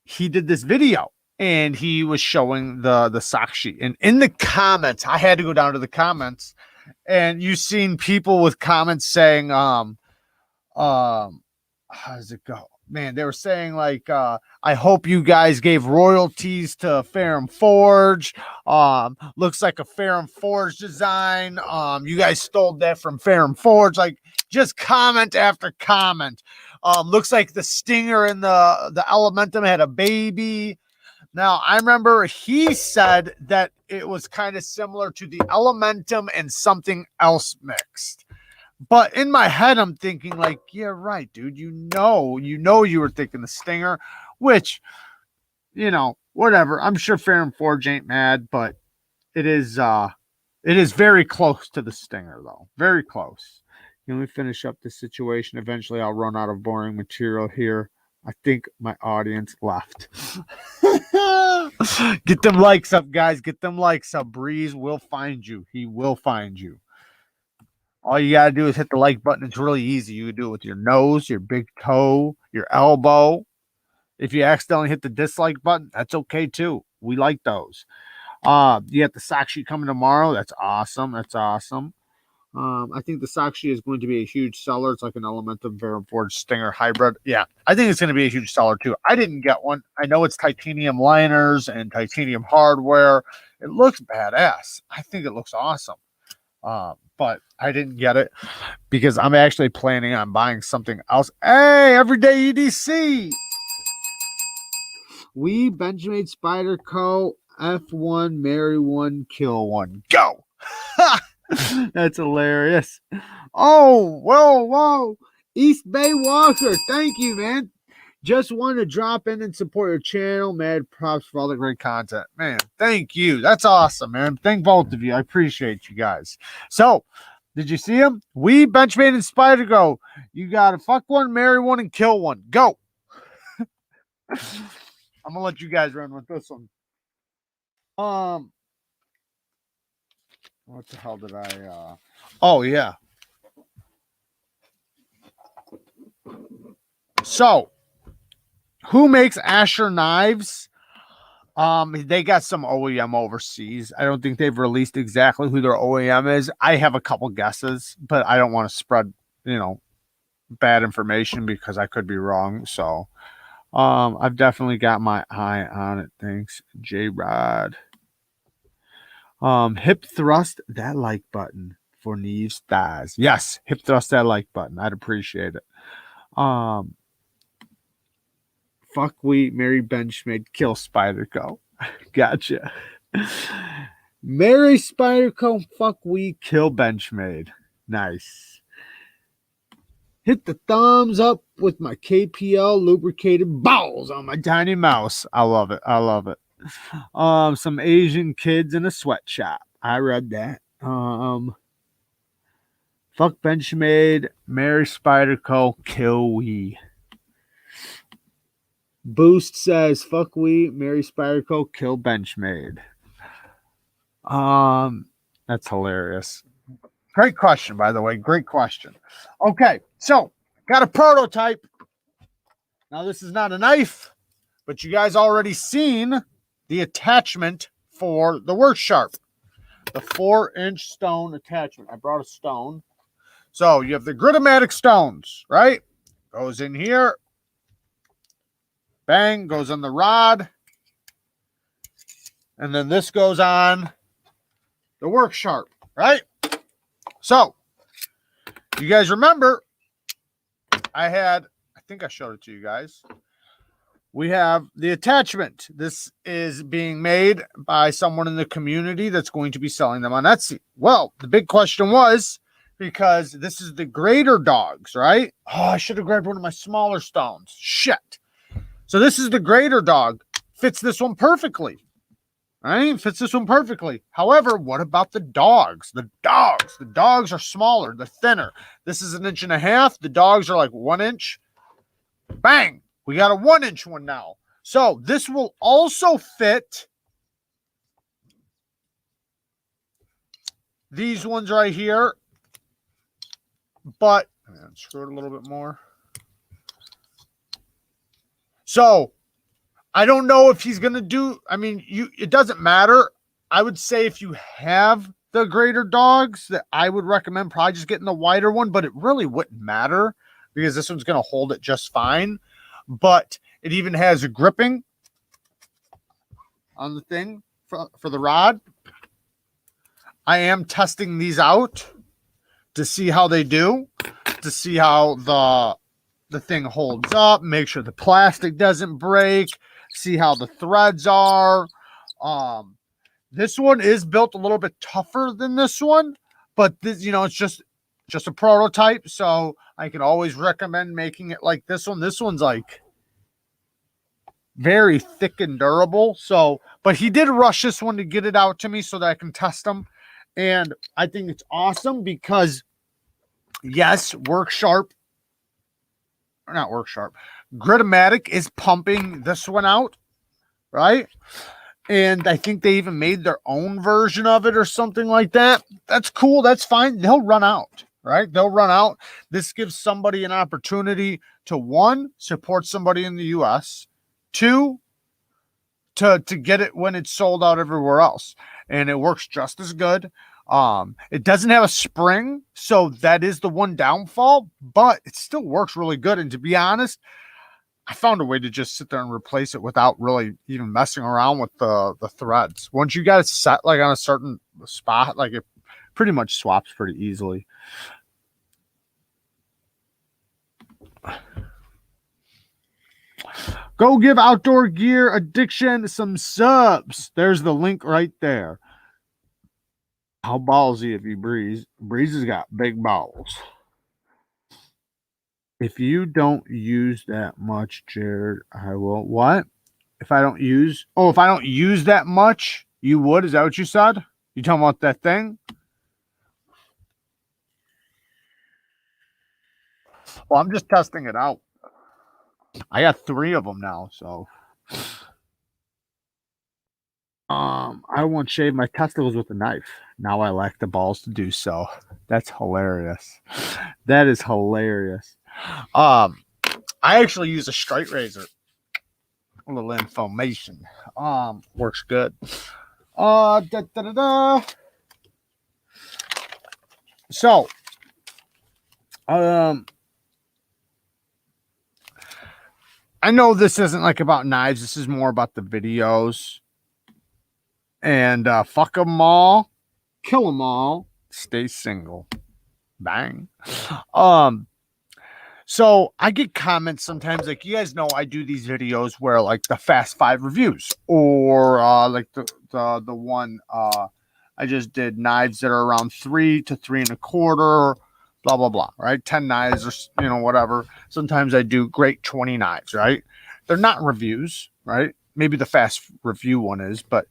he did this video and he was showing the Sakshi. And in the comments, I had to go down to the comments, and you've seen people with comments saying, how does it go? Man, they were saying like, I hope you guys gave royalties to Fair and Forge. Looks like a Fair and Forge design. You guys stole that from Fair and Forge. Like, just comment after comment. Looks like the Stinger and the Elementum had a baby. Now, I remember he said that it was kind of similar to the Elementum and something else mixed. But in my head, I'm thinking like, yeah, right, dude. You were thinking the Stinger, which, whatever. I'm sure Fair and Forge ain't mad, but it is very close to the Stinger, though. Very close. Let me finish up the situation. Eventually, I'll run out of boring material here. I think my audience left. Get them likes up, guys. Get them likes up. Breeze will find you. He will find you. All you got to do is hit the like button. It's really easy. You can do it with your nose, your big toe, your elbow. If you accidentally hit the dislike button, that's okay too. We like those. You got the Sakshi coming tomorrow. That's awesome. That's awesome. I think the Sakshi is going to be a huge seller. It's like an Elementum Fair Forge Stinger hybrid. Yeah, I think it's going to be a huge seller too. I didn't get one. I know it's titanium liners and titanium hardware. It looks badass. I think it looks awesome. But I didn't get it because I'm actually planning on buying something else. Hey, Everyday EDC. We Benjamin Spider Co. F1, marry one, kill one. Go. That's hilarious. Oh, whoa. East Bay Walker. Thank you, man. Just wanted to drop in and support your channel. Mad props for all the great content. Man, thank you. That's awesome, man. Thank both of you. I appreciate you guys. So, did you see him? We Benchmade and Spider go. You got to fuck one, marry one, and kill one. Go. I'm going to let you guys run with this one. What the hell did I oh yeah. So who makes Asher knives? They got some OEM overseas. I don't think they've released exactly who their OEM is. I have a couple guesses, but I don't want to spread, bad information because I could be wrong. So, I've definitely got my eye on it. Thanks, J Rod. Hip thrust that like button for Neeves thighs. Yes, hip thrust that like button. I'd appreciate it. Fuck we Mary Benchmaid kill Spyderco. Gotcha. Mary Spyderco fuck we kill Benchmaid. Nice. Hit the thumbs up with my KPL lubricated balls on my tiny mouse. I love it. I love it. Some Asian kids in a sweatshop. I read that. Fuck Benchmaid, Mary Spyderco, kill we. Boost says, fuck we, Mary Spyderco, kill Benchmaid. That's hilarious. Great question, by the way. Great question. Okay, so got a prototype. Now, this is not a knife, but you guys already seen the attachment for the work sharp. The 4-inch stone attachment. I brought a stone. So you have the Gritomatic stones, right? Goes in here. Bang, goes on the rod. And then this goes on the work sharp, right? So, you guys remember, I think I showed it to you guys. We have the attachment. This is being made by someone in the community that's going to be selling them on Etsy. Well, the big question was, because this is the greater dogs, right? Oh, I should have grabbed one of my smaller stones. Shit. So this is the greater dog. Fits this one perfectly. Right? Fits this one perfectly. However, what about the dogs? The dogs are smaller. They're thinner. This is 1.5 inches. The dogs are like 1 inch. Bang. We got a 1-inch one now. So this will also fit these ones right here. But screw it a little bit more. So I don't know if he's going to do, it doesn't matter. I would say if you have the greater dogs, that I would recommend probably just getting the wider one, but it really wouldn't matter because this one's going to hold it just fine. But it even has a gripping on the thing for the rod. I am testing these out to see how they do, to see how the thing holds up, make sure the plastic doesn't break, see how the threads are. This one is built a little bit tougher than this one, but this, it's just a prototype, so I can always recommend making it like this one. This one's like very thick and durable. So, but he did rush this one to get it out to me so that I can test them. And I think it's awesome because yes, Gritomatic is pumping this one out, right? And I think they even made their own version of it or something like that. That's cool. That's fine. They'll run out, right? They'll run out. This gives somebody an opportunity to, one, support somebody in the US, two, to get it when it's sold out everywhere else. And it works just as good. It doesn't have a spring, so that is the one downfall, but it still works really good. And to be honest, I found a way to just sit there and replace it without really even messing around with the threads. Once you got it set like on a certain spot, like it pretty much swaps pretty easily. Go give Outdoor Gear Addiction some subs. There's the link right there. How ballsy of you, Breeze. Breeze has got big balls. If you don't use that much, Jared, I will. What? If I don't use that much, you would? Is that what you said? You talking about that thing? Well, I'm just testing it out. I got 3 of them now, so I once shaved my testicles with a knife. Now I lack the balls to do so. That's hilarious. That is hilarious. I actually use a straight razor. A little information. Works good. Da, da, da, da. So, I know this isn't like about knives. This is more about the videos. And fuck them all, kill them all, stay single. Bang. So I get comments sometimes, like, you guys know I do these videos where like the fast 5 reviews, or like the one I just did, knives that are around 3 to 3.25, blah blah blah, right? 10 knives, or whatever. Sometimes I do great 20 knives, right? They're not reviews, right? Maybe the fast review one is, but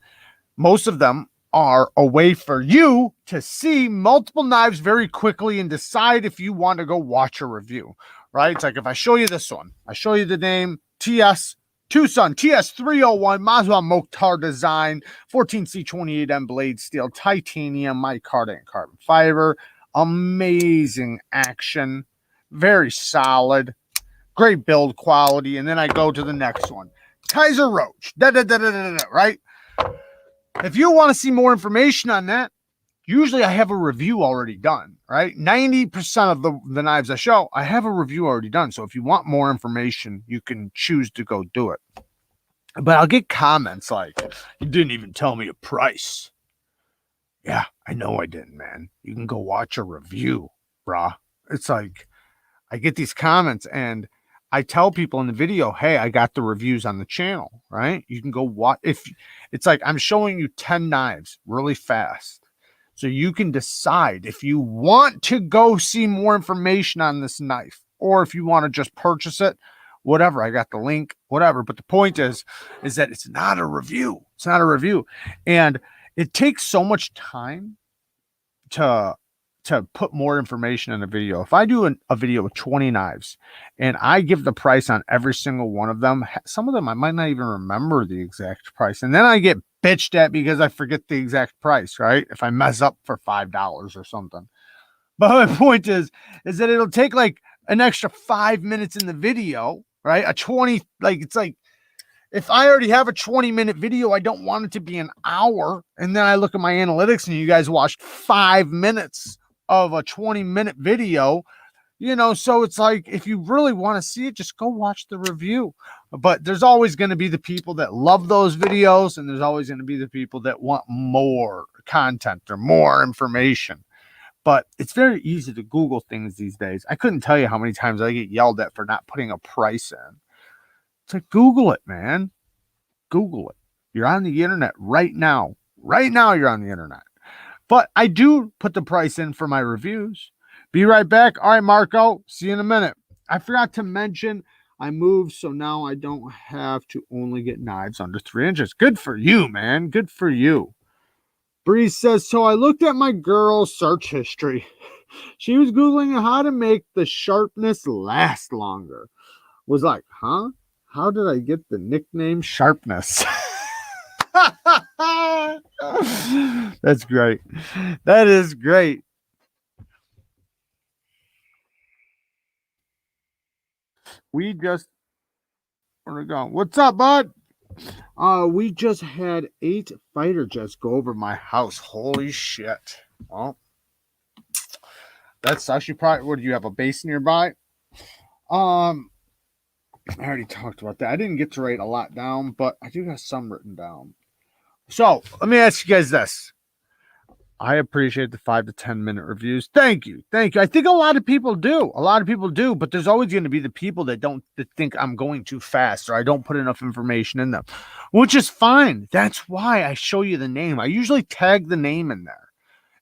most of them are a way for you to see multiple knives very quickly and decide if you want to go watch a review, right? It's like if I show you this one, I show you the name TS Tucson TS301 Maswa Mokhtar design, 14C28M blade steel, titanium, micarta and carbon fiber, amazing action, very solid, great build quality, and then I go to the next one, Kaiser Roach, right? If you want to see more information on that, usually I have a review already done, right? 90% of the knives I show, I have a review already done. So if you want more information, you can choose to go do it. But I'll get comments like, you didn't even tell me a price. Yeah, I know I didn't, man. You can go watch a review, brah. It's like, I get these comments and I tell people in the video, hey, I got the reviews on the channel, right? You can go watch. If it's like I'm showing you 10 knives really fast, so you can decide if you want to go see more information on this knife, or if you want to just purchase it, whatever. I got the link, whatever. But the point is that it's not a review. It's not a review. And it takes so much time to put more information in a video. If I do a video with 20 knives and I give the price on every single one of them, some of them I might not even remember the exact price. And then I get bitched at because I forget the exact price, right? If I mess up for $5 or something. But my point is that it'll take like an extra 5 minutes in the video, right? It's like, if I already have a 20-minute video, I don't want it to be an hour. And then I look at my analytics and you guys watched 5 minutes of a 20-minute video, so it's like, if you really want to see it, just go watch the review. But there's always going to be the people that love those videos, and there's always going to be the people that want more content or more information. But it's very easy to Google things these days. I couldn't tell you how many times I get yelled at for not putting a price in. It's like, Google it, man. Google it. You're on the internet right now. Right now, you're on the internet. But I do put the price in for my reviews. Be right back. All right, Marco. See you in a minute. I forgot to mention I moved, so now I don't have to only get knives under 3 inches. Good for you, man. Good for you. Bree says, so I looked at my girl's search history. She was Googling how to make the sharpness last longer. Was like, huh? How did I get the nickname Sharpness? That's great. That is great. We just, where'd it go? What's up, bud? We just had 8 fighter jets go over my house. Holy shit. Well, that sucks. You probably, what, do you have a base nearby? I already talked about that. I didn't get to write a lot down, but I do have some written down. So let me ask you guys this. I appreciate the 5 to 10 minute reviews. Thank you. Thank you. I think a lot of people do. A lot of people do, but there's always going to be the people that think I'm going too fast or I don't put enough information in them, which is fine. That's why I show you the name. I usually tag the name in there.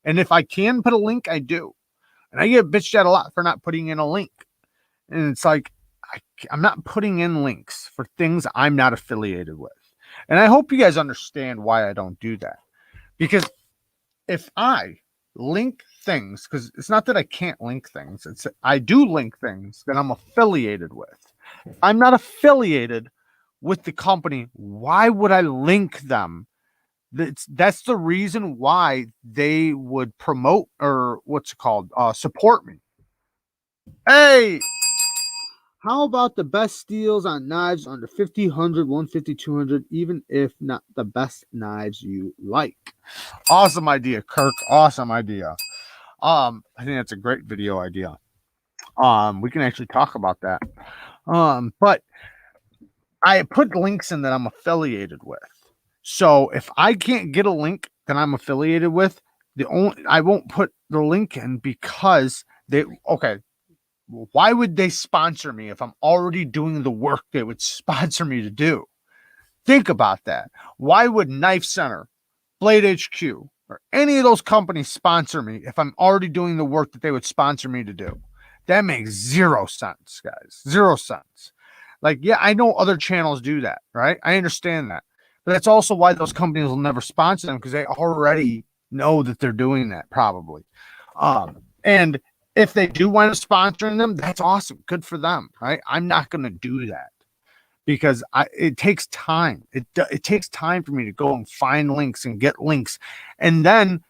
And if I can put a link, I do. And I get bitched at a lot for not putting in a link. And it's like, I'm not putting in links for things I'm not affiliated with. And I hope you guys understand why I don't do that. Because if I link things, because it's not that I can't link things, it's I do link things that I'm affiliated with. If I'm not affiliated with the company, why would I link them That's the reason why they would promote, or what's it called, support me. Hey, how about the best steals on knives under 50, 100, 150, 200, even if not the best knives you like? Awesome idea, Kirk. Awesome idea. I think that's a great video idea. We can actually talk about that. But I put links in that I'm affiliated with. So if I can't get a link that I'm affiliated with, I won't put the link in because okay, why would they sponsor me if I'm already doing the work they would sponsor me to do? Think about that. Why would Knife Center, Blade HQ, or any of those companies sponsor me if I'm already doing the work that they would sponsor me to do? That makes zero sense, guys. Zero sense. Like, yeah, I know other channels do that, right? I understand that. But that's also why those companies will never sponsor them, because they already know that they're doing that, probably. And if they do wind up sponsoring them, that's awesome. Good for them, right? I'm not going to do that because it takes time. It takes time for me to go and find links and get links. And then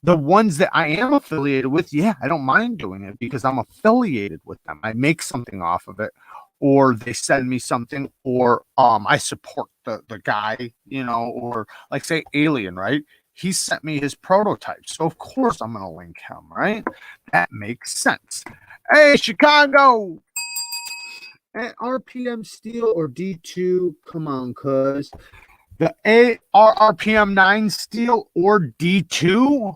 the ones that I am affiliated with, yeah, I don't mind doing it because I'm affiliated with them. I make something off of it, or they send me something, or I support the guy, or like say Alien, right? He sent me his prototype, so of course I'm gonna link him, right? That makes sense. Hey, Chicago! At RPM steel or D2? Come on, cuz. The RPM 9 steel or D2?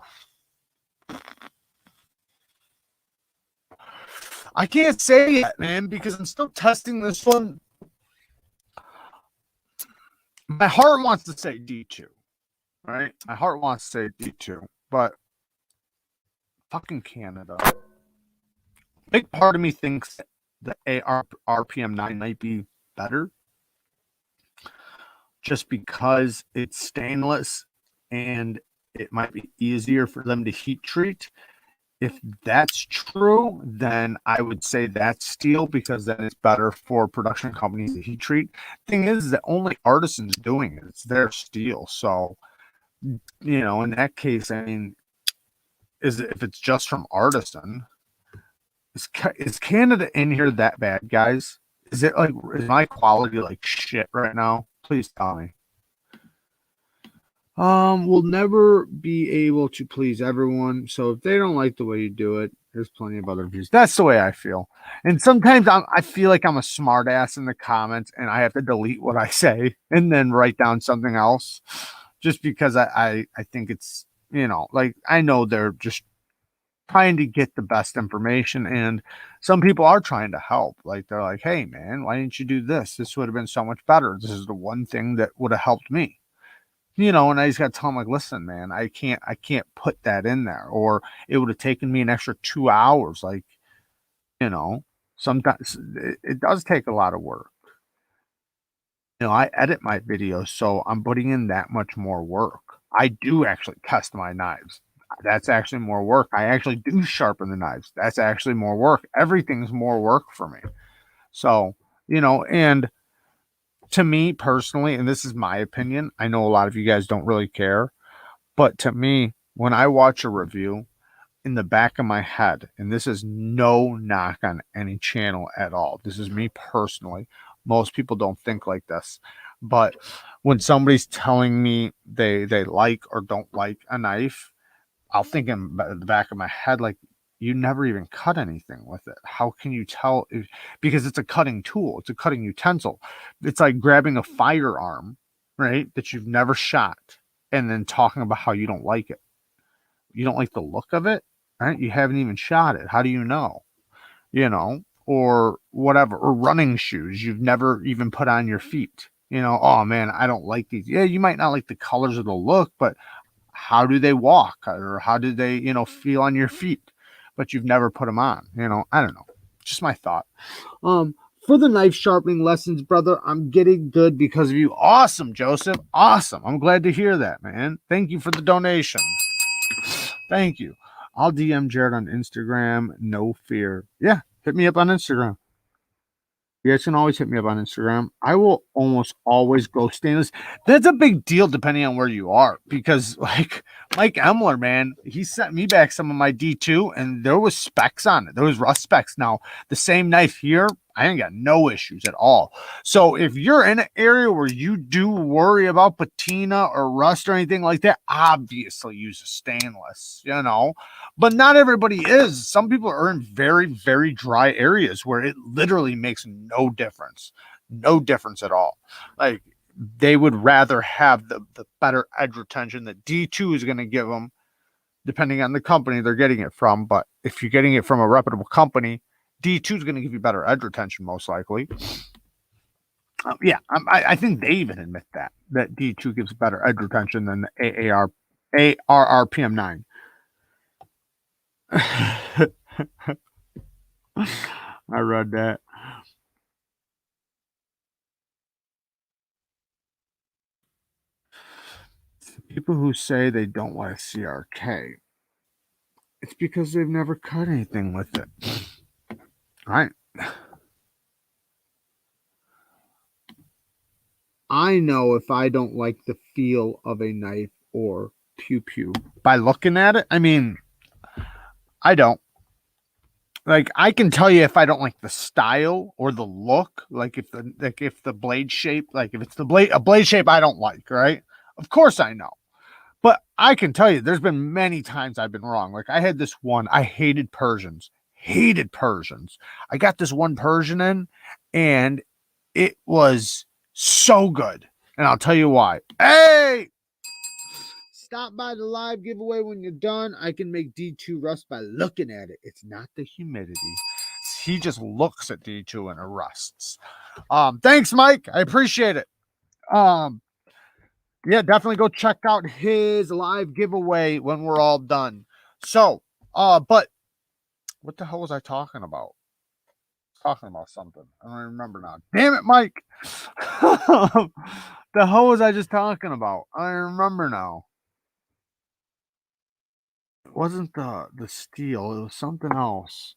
I can't say yet, man, because I'm still testing this one. My heart wants to say D2, right? My heart wants to say D2, but fucking Canada. Big part of me thinks the RPM 9 might be better just because it's stainless and it might be easier for them to heat treat. If that's true, then I would say that's steel because then it's better for production companies to heat treat. Thing is that only artisans doing it. It's their steel. So, in that case, I mean, if it's just from artisan, is Canada in here that bad, guys? Is my quality like shit right now? Please tell me. We'll never be able to please everyone. So if they don't like the way you do it, there's plenty of other views. That's the way I feel. And sometimes I feel like I'm a smartass in the comments and I have to delete what I say and then write down something else just because I think it's, like I know they're just trying to get the best information, and some people are trying to help. Like they're like, hey man, why didn't you do this? This would have been so much better. This is the one thing that would have helped me. And I just got to tell them, like, listen, man, I can't put that in there, or it would have taken me an extra 2 hours. Like, sometimes it does take a lot of work. I edit my videos, so I'm putting in that much more work. I do actually test my knives. That's actually more work. I actually do sharpen the knives. That's actually more work. Everything's more work for me. So, and to me personally, and this is my opinion, I know a lot of you guys don't really care, but to me, when I watch a review, in the back of my head, and this is no knock on any channel at all, this is me personally. Most people don't think like this, but when somebody's telling me they like or don't like a knife, I'll think in the back of my head, like, you never even cut anything with it. How can you tell? Because it's a cutting tool, it's a cutting utensil. It's like grabbing a firearm, right, that you've never shot, and then talking about how you don't like it. You don't like the look of it, right? You haven't even shot it. How do you know? Or whatever, or running shoes you've never even put on your feet. Oh man, I don't like these. Yeah, you might not like the colors or the look, but how do they walk, or how do they, feel on your feet? But you've never put them on. I don't know. Just my thought. For the knife sharpening lessons, brother, I'm getting good because of you. Awesome, Joseph. Awesome. I'm glad to hear that, man. Thank you for the donation. Thank you. I'll DM Jared on Instagram. No fear. Yeah, hit me up on Instagram. You guys can always hit me up on Instagram. I will almost always go stainless. That's a big deal depending on where you are, because like Mike Emler, man, he sent me back some of my D2 and there was specs on it. There was rust specs. Now, the same knife here, I ain't got no issues at all. So if you're in an area where you do worry about patina or rust or anything like that, obviously use a stainless, you know. But not everybody is. Some people are in very, very dry areas where it literally makes no difference. No difference at all. Like they would rather have the better edge retention that D2 is going to give them, depending on the company they're getting it from. But if you're getting it from a reputable company, D2 is going to give you better edge retention, most likely. Yeah, I think they even admit that D2 gives better edge retention than the ARRPM9. I read that. People who say they don't like CRK, it's because they've never cut anything with it. Right? I know if I don't like the feel of a knife or pew pew by looking at it. I mean, I don't. Like I can tell you if I don't like the style or the look, like if the blade shape, like if it's a blade shape I don't like, right? Of course I know. But I can tell you there's been many times I've been wrong. Like I had this one, I hated Persians. Hated Persians. I got this one Persian in and it was so good. And I'll tell you why. Hey, stop by the live giveaway when you're done. I can make D2 rust by looking at it. It's not the humidity. He just looks at D2 and it rusts. Thanks, Mike. I appreciate it. Yeah, definitely go check out his live giveaway when we're all done. So, but what the hell was I talking about? Talking about something. I don't remember now. Damn it, Mike. The hell was I just talking about? I remember now. It wasn't the steel, it was something else.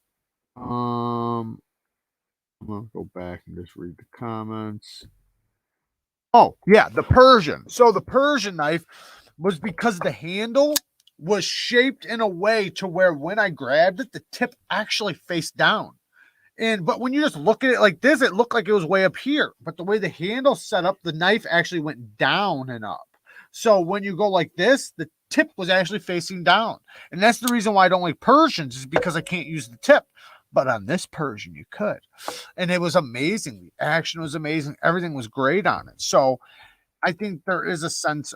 I'm gonna go back and just read the comments. Oh, yeah, the Persian. So the Persian knife was because the handle was shaped in a way to where when I grabbed it, the tip actually faced down. But when you just look at it like this, it looked like it was way up here. But the way the handle set up, the knife actually went down and up. So when you go like this, the tip was actually facing down. And that's the reason why I don't like Persians, is because I can't use the tip. But on this Persian, you could. And it was amazing. The action was amazing. Everything was great on it. So I think there is a sense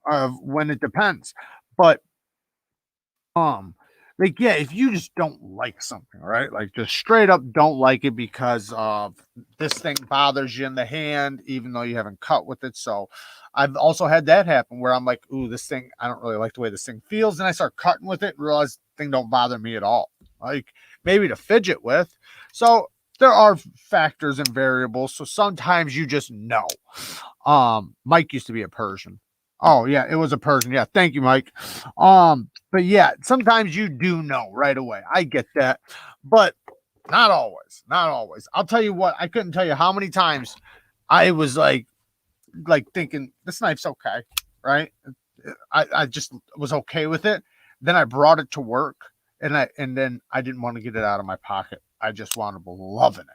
of when it depends. But like yeah, if you just don't like something, right? Like just straight up don't like it because of this thing bothers you in the hand, even though you haven't cut with it. So I've also had that happen where I'm like, ooh, this thing, I don't really like the way this thing feels. And I start cutting with it and realize the thing don't bother me at all. Like maybe to fidget with. So there are factors and variables. So sometimes you just know. Mike used to be a Persian. Oh yeah, it was a Persian. Yeah, thank you, Mike. But yeah, sometimes you do know right away. I get that, but not always. Not always. I'll tell you what. I couldn't tell you how many times I was like thinking this knife's okay, right? I just was okay with it. Then I brought it to work, and then I didn't want to get it out of my pocket. I just wound up loving it.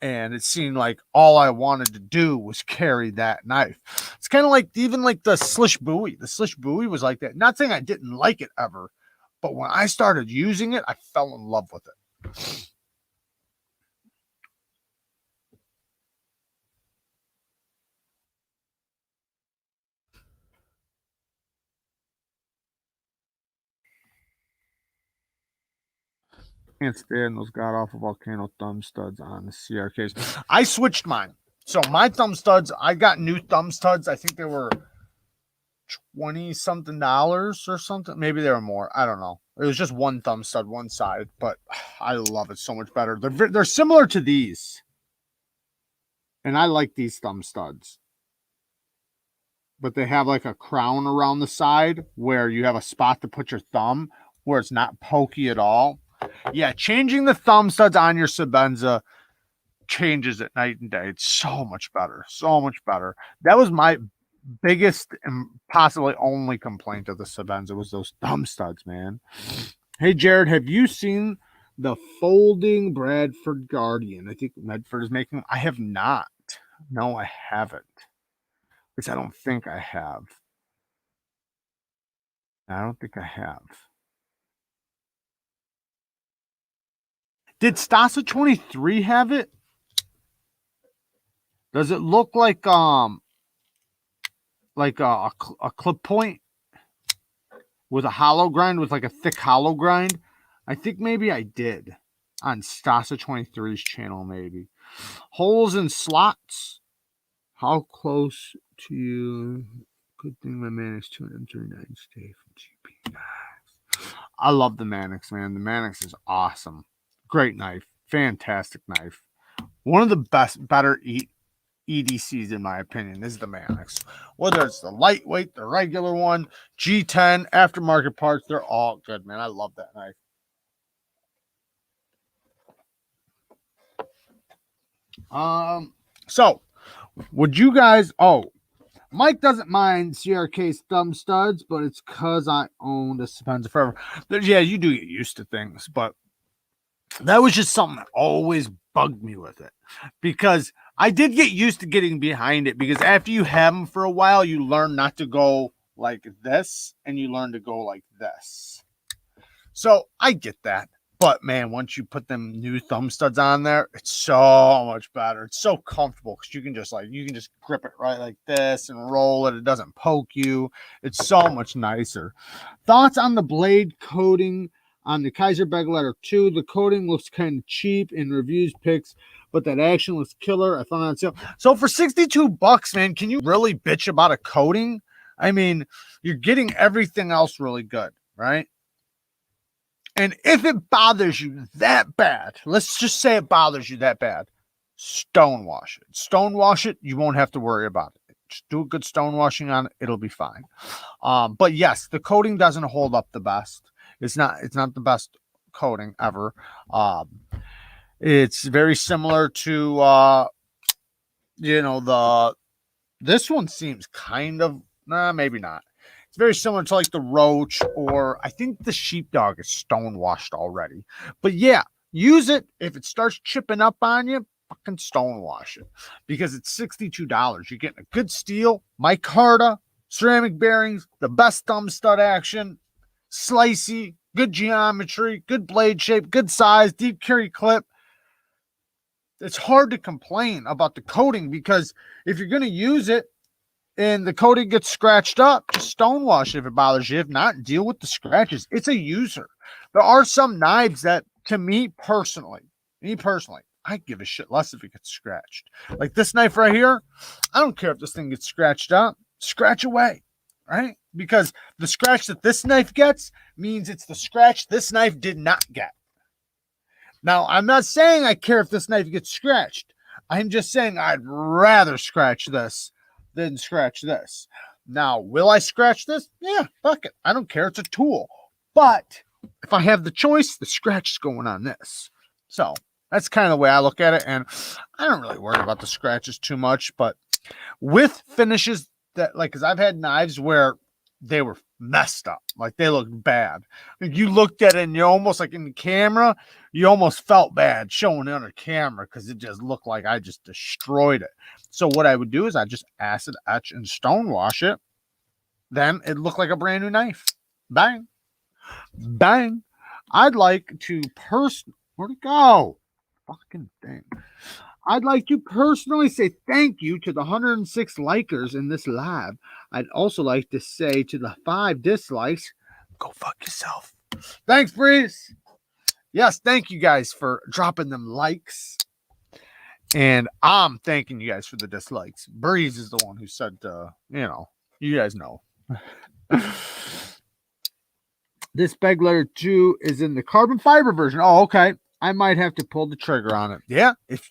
And it seemed like all I wanted to do was carry that knife. It's kind of like even like the Slish Bowie. The Slish Bowie was like that. Not saying I didn't like it ever, but when I started using it, I fell in love with it. Can't stand those god awful volcano thumb studs on the CRKs. I switched mine. So my thumb studs, I got new thumb studs. I think they were 20 something dollars or something. Maybe they were more. I don't know. It was just one thumb stud, one side, but I love it so much better. They're similar to these. And I like these thumb studs. But they have like a crown around the side where you have a spot to put your thumb where it's not pokey at all. Yeah, changing the thumb studs on your Sabenza changes at night and day. It's so much better. So much better. That was my biggest and possibly only complaint of the Sebenza was those thumb studs, man. Hey, Jared, have you seen the folding Bradford Guardian? I think Medford is making. I have not. No, I haven't. Which I don't think I have. I don't think I have. Did Stasa 23 have it? Does it look like a clip point with a hollow grind, with like a thick hollow grind? I think maybe I did on Stasa 23's channel, maybe. Holes and slots. How close to you? Good thing my Mannix 239 stay from GP knives. I love the Mannix, man. The Mannix is awesome. Great knife. Fantastic knife. One of the better EDCs, in my opinion, is the Mannix. Whether it's the lightweight, the regular one, G10, aftermarket parts, they're all good, man. I love that knife. So would you guys, Mike doesn't mind CRK's thumb studs, but it's because I owned a Sebenza forever. Yeah, you do get used to things, but that was just something that always bugged me with it, because I did get used to getting behind it, because after you have them for a while, you learn not to go like this and you learn to go like this. So I get that. But man, once you put them new thumb studs on there, it's so much better. It's so comfortable because you can just grip it right like this and roll it. It doesn't poke you. It's so much nicer. Thoughts on the blade coating on the Kaiser Begleiter 2? The coating looks kind of cheap in reviews pics, but that action was killer. I found it on sale. So for $62, man, can you really bitch about a coating? I mean, you're getting everything else really good, right? And if it bothers you that bad, let's just say it bothers you that bad, stonewash it. Stonewash it, you won't have to worry about it. Just do a good stonewashing on it, it'll be fine. But yes, the coating doesn't hold up the best. It's not the best coating ever. It's very similar to this one seems kind of, maybe not. It's very similar to like the Roach, or I think the Sheepdog is stonewashed already. But yeah, use it. If it starts chipping up on you, fucking stonewash it, because it's $62. You're getting a good steel, micarta, ceramic bearings, the best thumb stud action, slicey, good geometry, good blade shape, good size, deep carry clip. It's hard to complain about the coating, because if you're going to use it and the coating gets scratched up, just stonewash it if it bothers you. If not, deal with the scratches. It's a user. There are some knives that, to me personally, I give a shit less if it gets scratched. Like this knife right here, I don't care if this thing gets scratched up. Scratch away, right? Because the scratch that this knife gets means it's the scratch this knife did not get. Now, I'm not saying I care if this knife gets scratched. I'm just saying I'd rather scratch this than scratch this. Now, will I scratch this? Yeah, fuck it. I don't care. It's a tool. But if I have the choice, the scratch is going on this. So that's kind of the way I look at it. And I don't really worry about the scratches too much. But with finishes that, like, because I've had knives where they were messed up. Like, they looked bad. Like, you looked at it and you almost, like, in the camera, you almost felt bad showing it on a camera because it just looked like I just destroyed it. So what I would do is I just acid etch and stonewash it. Then it looked like a brand new knife. Bang. Bang. I'd like to where'd it go? Fucking thing. I'd like to personally say thank you to the 106 likers in this live. I'd also like to say to the 5 dislikes, go fuck yourself. Thanks, Breeze. Yes, thank you guys for dropping them likes. And I'm thanking you guys for the dislikes. Breeze is the one who said, you guys know. This Begleiter 2 is in the carbon fiber version. Oh, okay. I might have to pull the trigger on it. Yeah, if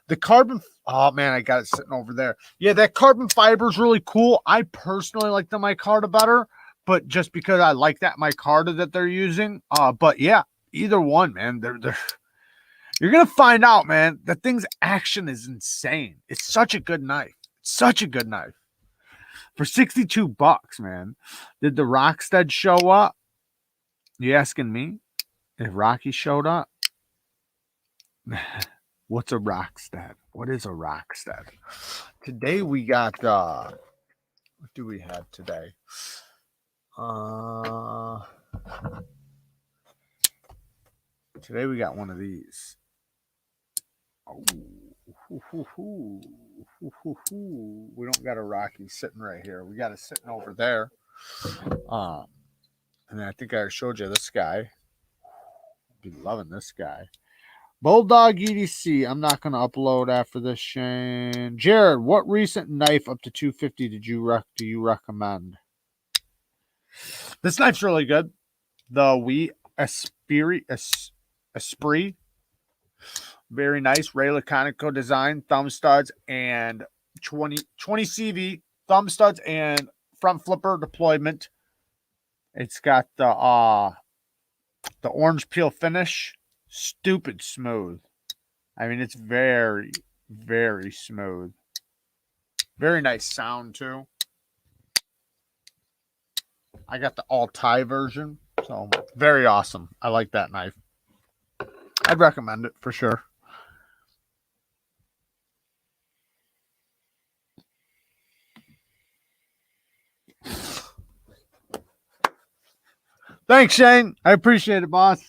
the carbon, oh man, I got it sitting over there. Yeah, that carbon fiber is really cool. I personally like the micarta better, but just because I like that micarta that they're using. But yeah, either one, man. They're You're going to find out, man, that thing's action is insane. It's such a good knife. Such a good knife. For $62, man. Did the Rockstead show up? You asking me if Rocky showed up? What's a Rockstead? What is a Rockstead? Today we got what do we have today? Today we got one of these. Oh, we don't got a Rocky sitting right here. We got it sitting over there. And then I think I showed you this guy. I'd be loving this guy. Bulldog EDC. I'm not going to upload after this, Shane. Jared, what recent knife up to $250 do you recommend? This knife's really good. The Wheat Esprit. Very nice. Ray Laconico design. Thumb studs and 20 CV. Thumb studs and front flipper deployment. It's got the orange peel finish. Stupid smooth. I mean, it's very, very smooth. Very nice sound, too. I got the all-tie version. So, very awesome. I like that knife. I'd recommend it for sure. Thanks, Shane. I appreciate it, boss.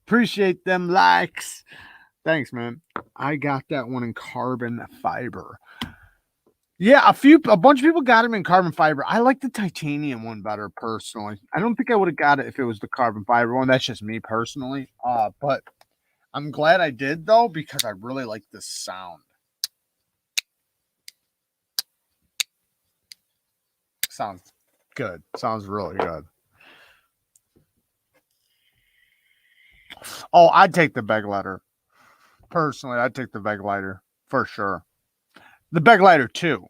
Appreciate them likes. Thanks, man. I got that one in carbon fiber. Yeah, a bunch of people got them in carbon fiber. I like the titanium one better personally. I don't think I would have got it if it was the carbon fiber one. That's just me personally. But I'm glad I did though, because I really like this sound. Sounds good. Sounds really good. Oh, I'd take the beg lighter. Personally, I'd take the beg lighter for sure. The beg lighter 2.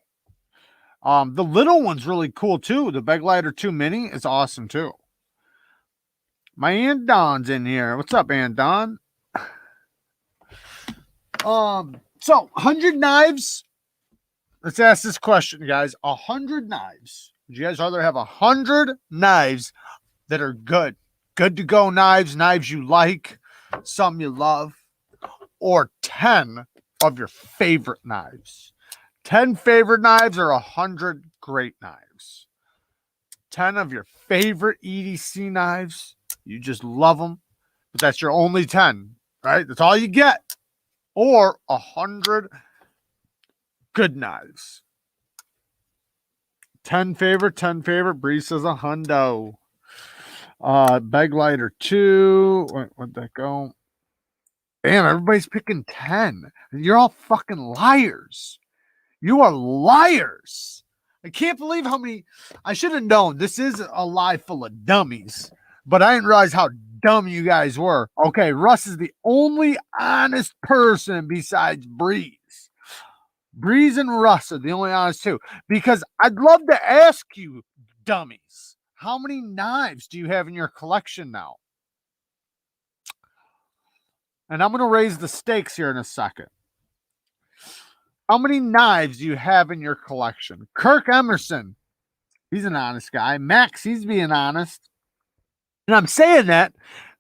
The little one's really cool too. The beg lighter 2 mini is awesome too. My Aunt Don's in here. What's up, Aunt Don? So 100 knives. Let's ask this question, guys. 100 knives. Would you guys rather have 100 knives that are good to go knives, knives you like, some you love, or 10 of your favorite knives? 10 favorite knives or 100 great knives? 10 of your favorite EDC knives. You just love them, but that's your only 10, right? That's all you get. Or 100 good knives. 10 favorite. Bree says a hundo. Beg lighter 2. Where'd that go? Damn, everybody's picking 10. You're all fucking liars. You are liars. I can't believe how many. I should have known this is a live full of dummies, but I didn't realize how dumb you guys were. Okay, Russ is the only honest person besides Breeze. Breeze and Russ are the only honest two, because I'd love to ask you, dummies, how many knives do you have in your collection now? And I'm going to raise the stakes here in a second. How many knives do you have in your collection? Kirk Emerson, he's an honest guy. Max, he's being honest. And I'm saying that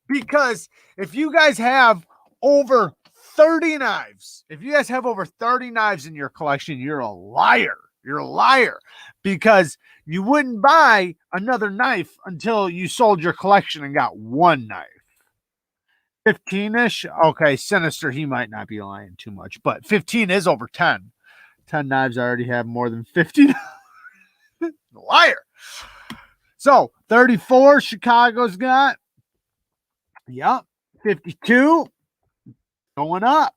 because if you guys have over 30 knives, if you guys have over 30 knives in your collection, you're a liar. You're a liar, because you wouldn't buy another knife until you sold your collection and got one knife. 15-ish? Okay, Sinister, he might not be lying too much, but 15 is over 10. 10 knives I already have more than 50. Liar. So, 34 Chicago's got. Yep. 52. Going up.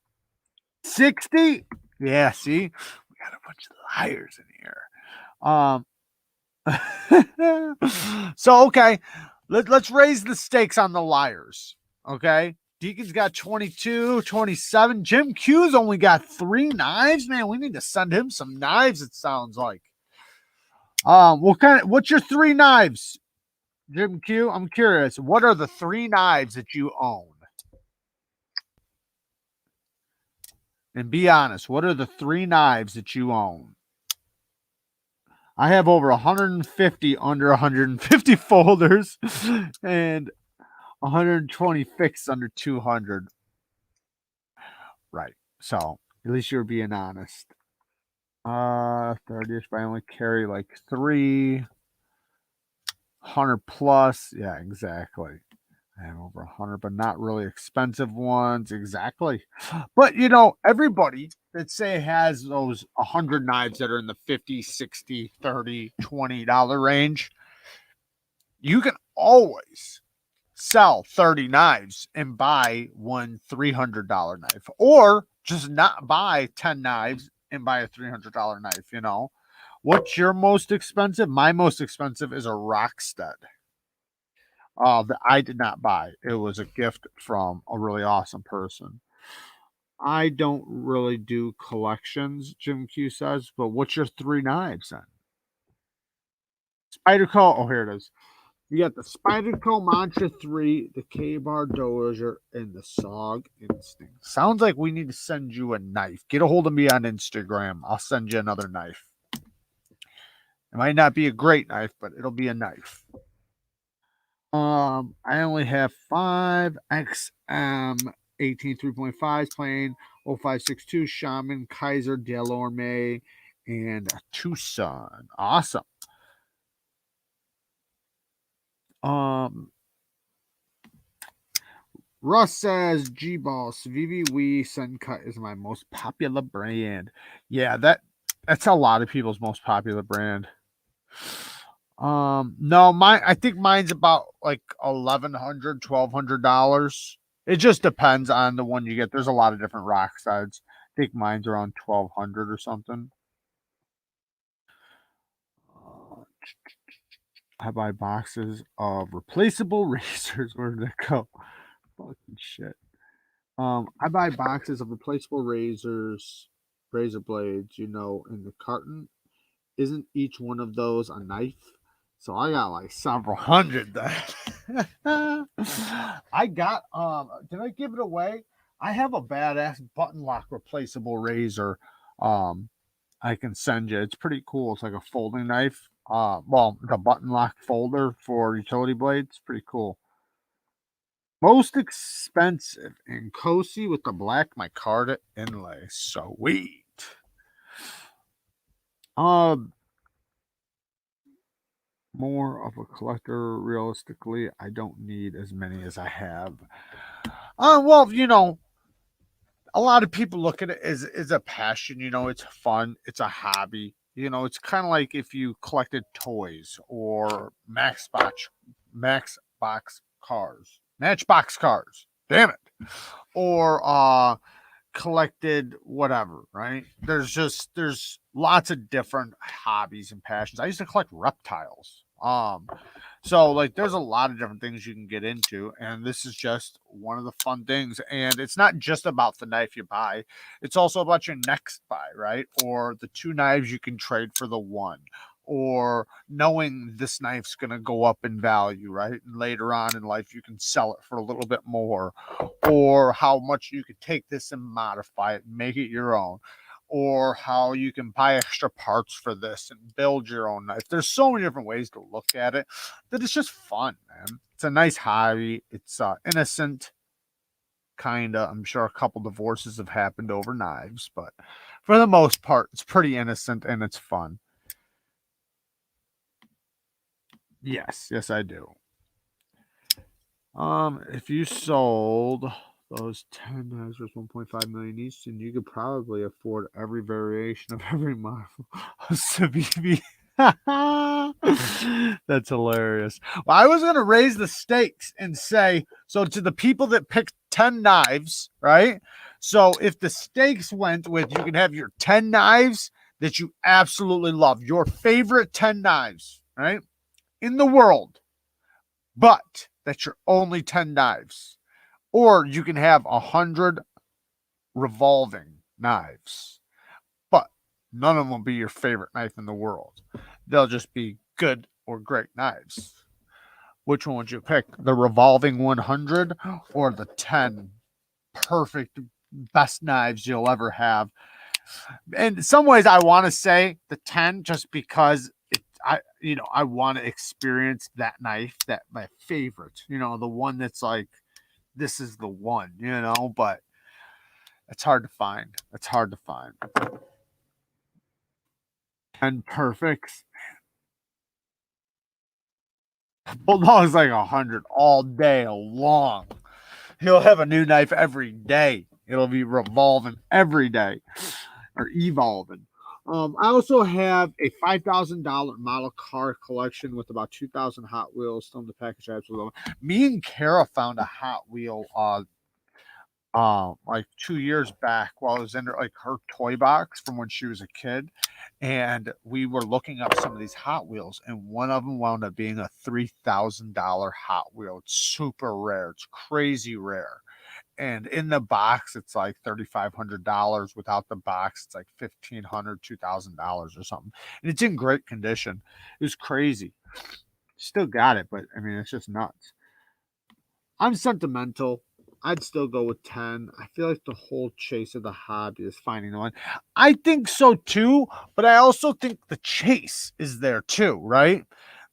60. Yeah, see? We got a bunch of liars in here. So, okay. Let's raise the stakes on the liars. Okay. Deacon's got 22, 27. Jim Q's only got 3 knives. Man, we need to send him some knives, it sounds like. What's your 3 knives, Jim Q? I'm curious. What are the 3 knives that you own? And be honest, what are the 3 knives that you own? I have over 150 under 150 folders and 120 fixed under 200. Right. So at least you're being honest. 30ish, but I only carry like 300 plus. Yeah, exactly. I have over 100, but not really expensive ones. Exactly. But everybody that say has those 100 knives that are in the 50, 60, 30, $20 range, you can always sell 30 knives and buy one $300 knife, or just not buy 10 knives and buy a $300 knife. What's your most expensive? My most expensive is a Rockstead. That I did not buy. It was a gift from a really awesome person. I don't really do collections, Jim Q says, but what's your 3 knives then? Spyderco. Oh, here it is. You got the Spyderco Mantra 3, the K-Bar Dozer, and the SOG Instinct. Sounds like we need to send you a knife. Get a hold of me on Instagram. I'll send you another knife. It might not be a great knife, but it'll be a knife. I only have 5 XM 18 3.5s playing 0562 Shaman, Kaiser, Delorme, and a Tucson. Awesome. Russ says G-Boss VV Suncut is my most popular brand. Yeah, that's a lot of people's most popular brand. No, I think mine's about like $1,1200. It just depends on the one you get. There's a lot of different rock sides. I think mine's around 1200 or something. I buy boxes of replaceable razors. Where did it go? Fucking shit. I buy boxes of replaceable razors, razor blades, in the carton. Isn't each one of those a knife? So I got like several hundred there. I got did I give it away? I have a badass button lock replaceable razor. I can send you. It's pretty cool. It's like a folding knife. Well, the button lock folder for utility blades. Pretty cool. Most expensive in Cosi with the black micarta inlay. Sweet. More of a collector. Realistically, I don't need as many as I have. Well, a lot of people look at it as a passion. It's fun. It's a hobby. It's kind of like if you collected toys or Matchbox cars. Damn it. Or collected whatever, right? There's lots of different hobbies and passions. I used to collect reptiles. So like there's a lot of different things you can get into, and this is just one of the fun things. And it's not just about the knife you buy, it's also about your next buy, right? Or the 2 knives you can trade for the one, or knowing this knife's going to go up in value, right? And later on in life you can sell it for a little bit more, or how much you could take this and modify it and make it your own, or how you can buy extra parts for this and build your own knife. There's so many different ways to look at it that it's just fun, man. It's a nice hobby. It's innocent, kind of. I'm sure a couple divorces have happened over knives, but for the most part, it's pretty innocent and it's fun. Yes, I do. If you sold those 10 knives worth 1.5 million each, then you could probably afford every variation of every Marvel Sabibi. That's hilarious. Well, I was going to raise the stakes and say, so to the people that picked 10 knives, right? So if the stakes went with you can have your 10 knives that you absolutely love, your favorite 10 knives, right? In the world, but that's your only 10 knives. Or you can have 100 revolving knives, but none of them will be your favorite knife in the world. They'll just be good or great knives. Which one would you pick? The revolving 100 or the 10 perfect best knives you'll ever have. In some ways, I want to say the 10 just because I want to experience that knife, that my favorite, the one that's like, this is the one, but it's hard to find. It's hard to find. And perfect. Bulldog's like 100 all day long. He'll have a new knife every day. It'll be revolving every day or evolving. I also have a $5,000 model car collection with about 2,000 Hot Wheels still in the package. Absolutely. Me and Kara found a Hot Wheel like 2 years back while I was in like her toy box from when she was a kid, and we were looking up some of these Hot Wheels, and one of them wound up being a $3,000 Hot Wheel. It's super rare. It's crazy rare. And in the box, it's like $3,500. Without the box, it's like $1,500, $2,000 or something. And it's in great condition. It was crazy. Still got it, but I mean, it's just nuts. I'm sentimental. I'd still go with 10. I feel like the whole chase of the hobby is finding the one. I think so too, but I also think the chase is there too, right?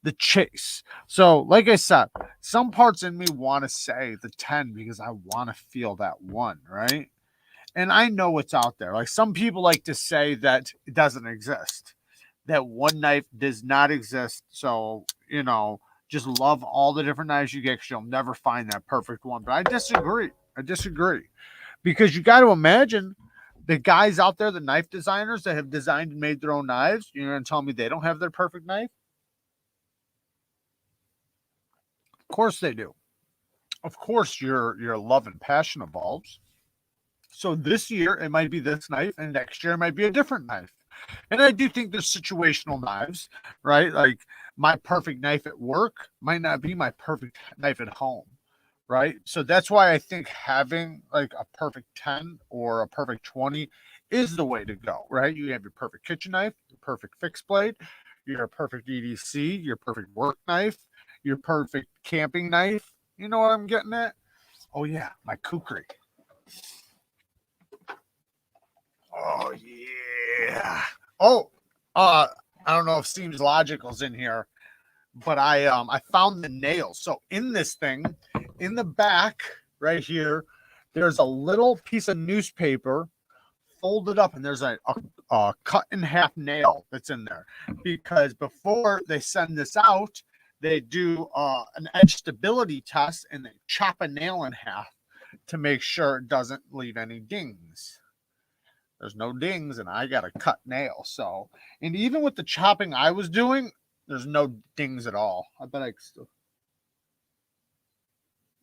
The chase. So, like I said, some parts in me want to say the 10 because I want to feel that one, right? And I know it's out there. Like some people like to say that it doesn't exist, that one knife does not exist. So, just love all the different knives you get because you'll never find that perfect one. But I disagree. I disagree because you got to imagine the guys out there, the knife designers that have designed and made their own knives. You're going to tell me they don't have their perfect knife? Of course they do. Of course your love and passion evolves. So this year it might be this knife, and next year it might be a different knife. And I do think there's situational knives, right? Like my perfect knife at work might not be my perfect knife at home, right? So that's why I think having like a perfect 10 or a perfect 20 is the way to go, right? You have your perfect kitchen knife, your perfect fixed blade, your perfect EDC, your perfect work knife, your perfect camping knife. You know what I'm getting at? Oh yeah, my kukri. Oh yeah. Oh, I don't know if Seems Logical's in here, but I found the nails. So in this thing, in the back right here, there's a little piece of newspaper folded up, and there's a cut in half nail that's in there because before they send this out, they do an edge stability test and they chop a nail in half to make sure it doesn't leave any dings. There's no dings, and I got a cut nail. So, and even with the chopping I was doing, there's no dings at all. I bet I could still.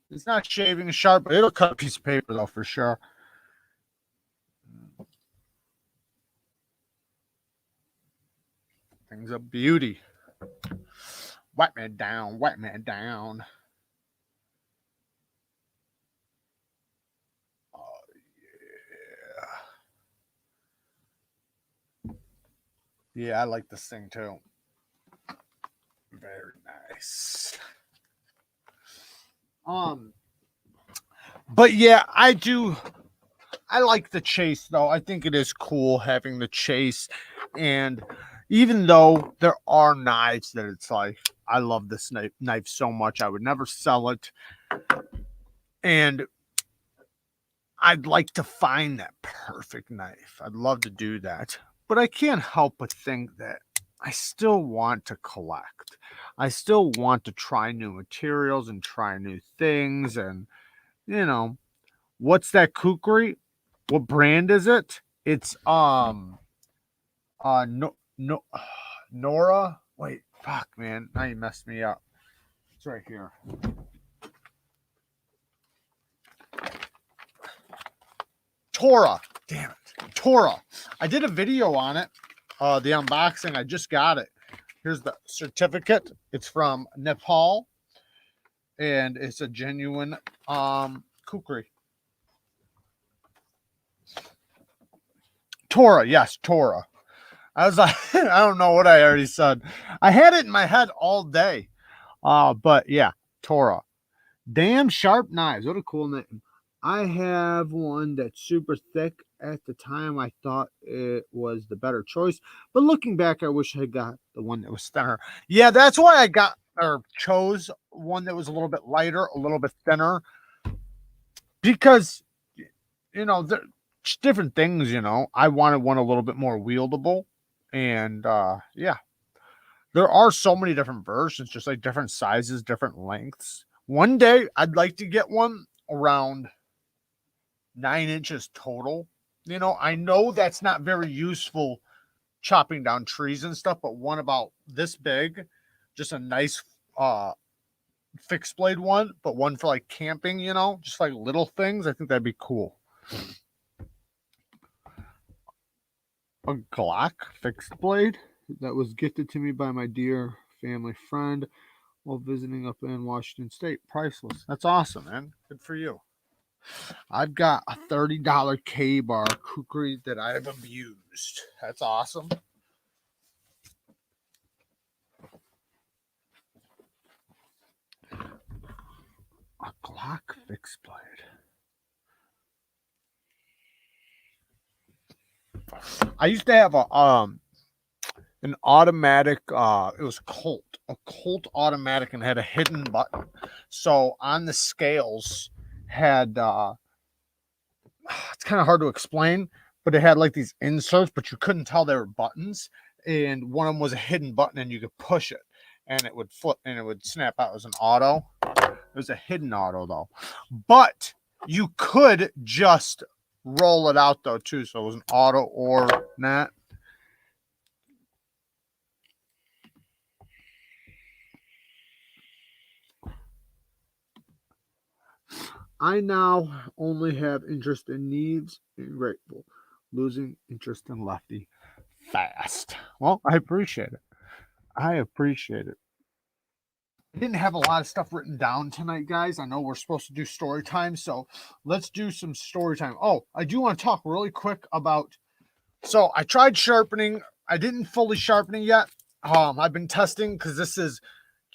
It's not shaving sharp, but it'll cut a piece of paper though for sure. Things of beauty. White man down, white man down. Oh yeah. Yeah, I like this thing too. Very nice. But yeah, I like the chase though. I think it is cool having the chase. And even though there are knives that it's like, I love this knife so much, I would never sell it. And I'd like to find that perfect knife. I'd love to do that. But I can't help but think that I still want to collect. I still want to try new materials and try new things. And, what's that kukri? What brand is it? It's no Nora. Wait, fuck, man. Now you messed me up. It's right here. Tora. Damn it. Tora. I did a video on it. The unboxing. I just got it. Here's the certificate. It's from Nepal. And it's a genuine kukri. Tora, yes, Tora. I was like, I don't know what I already said. I had it in my head all day. But yeah, Tora. Damn sharp knives. What a cool name. I have one that's super thick. At the time, I thought it was the better choice, but looking back, I wish I got the one that was thinner. Yeah, that's why I got or chose one that was a little bit lighter, a little bit thinner, because there's different things. I wanted one a little bit more wieldable, and yeah, there are so many different versions, just like different sizes, different lengths. One day, I'd like to get one around 9 inches total. I know that's not very useful chopping down trees and stuff, but one about this big, just a nice fixed blade one, but one for like camping, just like little things. I think that'd be cool. A Glock fixed blade that was gifted to me by my dear family friend while visiting up in Washington State. Priceless. That's awesome, man. Good for you. I've got a $30 K-bar kukri that I've abused. That's awesome. A Glock fixed blade. I used to have an automatic, it was a Colt automatic, and had a hidden button. So on the scales had it's kind of hard to explain, but it had like these inserts, but you couldn't tell they were buttons. And one of them was a hidden button, and you could push it, and it would flip, and it would snap out as an auto. It was a hidden auto though, but you could just roll it out though too. So it was an auto or not. I now only have interest in Neeves and grateful, losing interest in Lefty fast. Well, I appreciate it. I appreciate it. I didn't have a lot of stuff written down tonight, guys. I know we're supposed to do story time, so let's do some story time. Oh, I do want to talk really quick about. So I tried sharpening. I didn't fully sharpen it yet. I've been testing because this is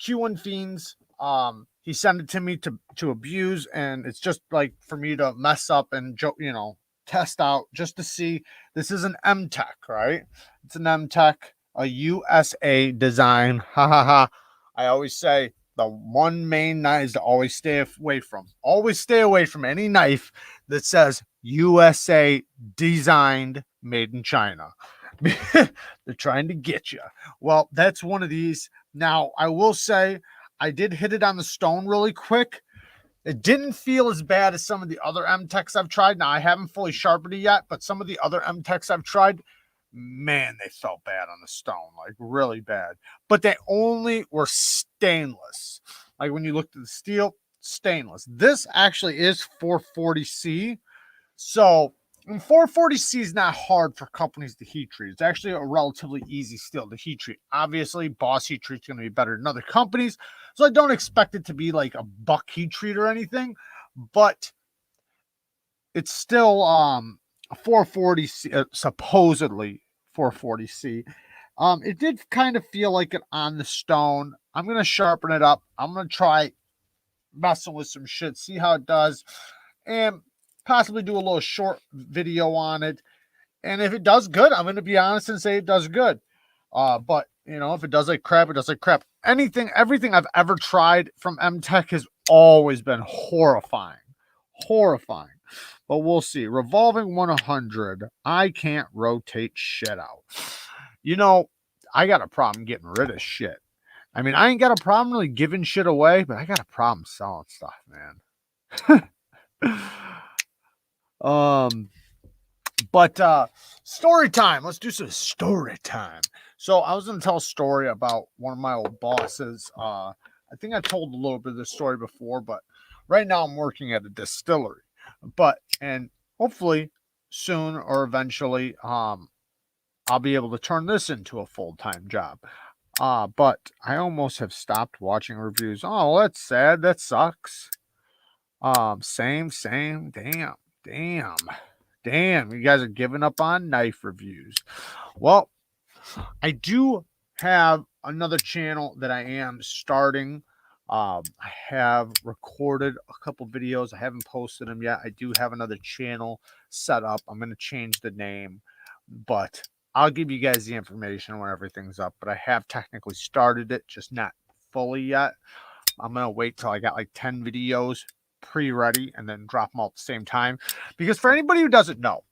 Q1 Fiends. He sent it to me to abuse, and it's just like for me to mess up and test out just to see. This is an M Tech, right? It's an M Tech, a USA design. Ha ha ha. I always say the one main knife is to always stay away from. Always stay away from any knife that says USA designed, made in China. They're trying to get you. Well, that's one of these. Now, I will say I did hit it on the stone really quick. It didn't feel as bad as some of the other M Techs I've tried. Now, I haven't fully sharpened it yet, but some of the other M Techs I've tried, man, they felt bad on the stone, like really bad. But they only were stainless. Like when you looked at the steel, stainless. This actually is 440C. So, and 440C is not hard for companies to heat treat. It's actually a relatively easy steel to heat treat. Obviously, Boss heat treat is going to be better than other companies. So I don't expect it to be like a buck heat treat or anything, but it's still 440C, supposedly 440C. It did kind of feel like it on the stone. I'm going to sharpen it up. I'm going to try messing with some shit, see how it does, and possibly do a little short video on it. And if it does good, I'm going to be honest and say it does good. But if it does like crap, it does like crap. Everything I've ever tried from M Tech has always been horrifying. But we'll see. Revolving 100. I can't rotate shit out. I got a problem getting rid of shit. I mean, I ain't got a problem really giving shit away, but I got a problem selling stuff, man. But story time. Let's do some story time. So I was going to tell a story about one of my old bosses. I think I told a little bit of this story before, but right now I'm working at a distillery. And hopefully soon or eventually, I'll be able to turn this into a full-time job. But I almost have stopped watching reviews. Oh, that's sad. That sucks. Same. Damn. You guys are giving up on knife reviews. Well, I do have another channel that I am starting. I have recorded a couple videos. I haven't posted them yet. I do have another channel set up. I'm going to change the name, but I'll give you guys the information when everything's up. But I have technically started it, just not fully yet. I'm going to wait till I got like 10 videos pre-ready and then drop them all at the same time. Because for anybody who doesn't know,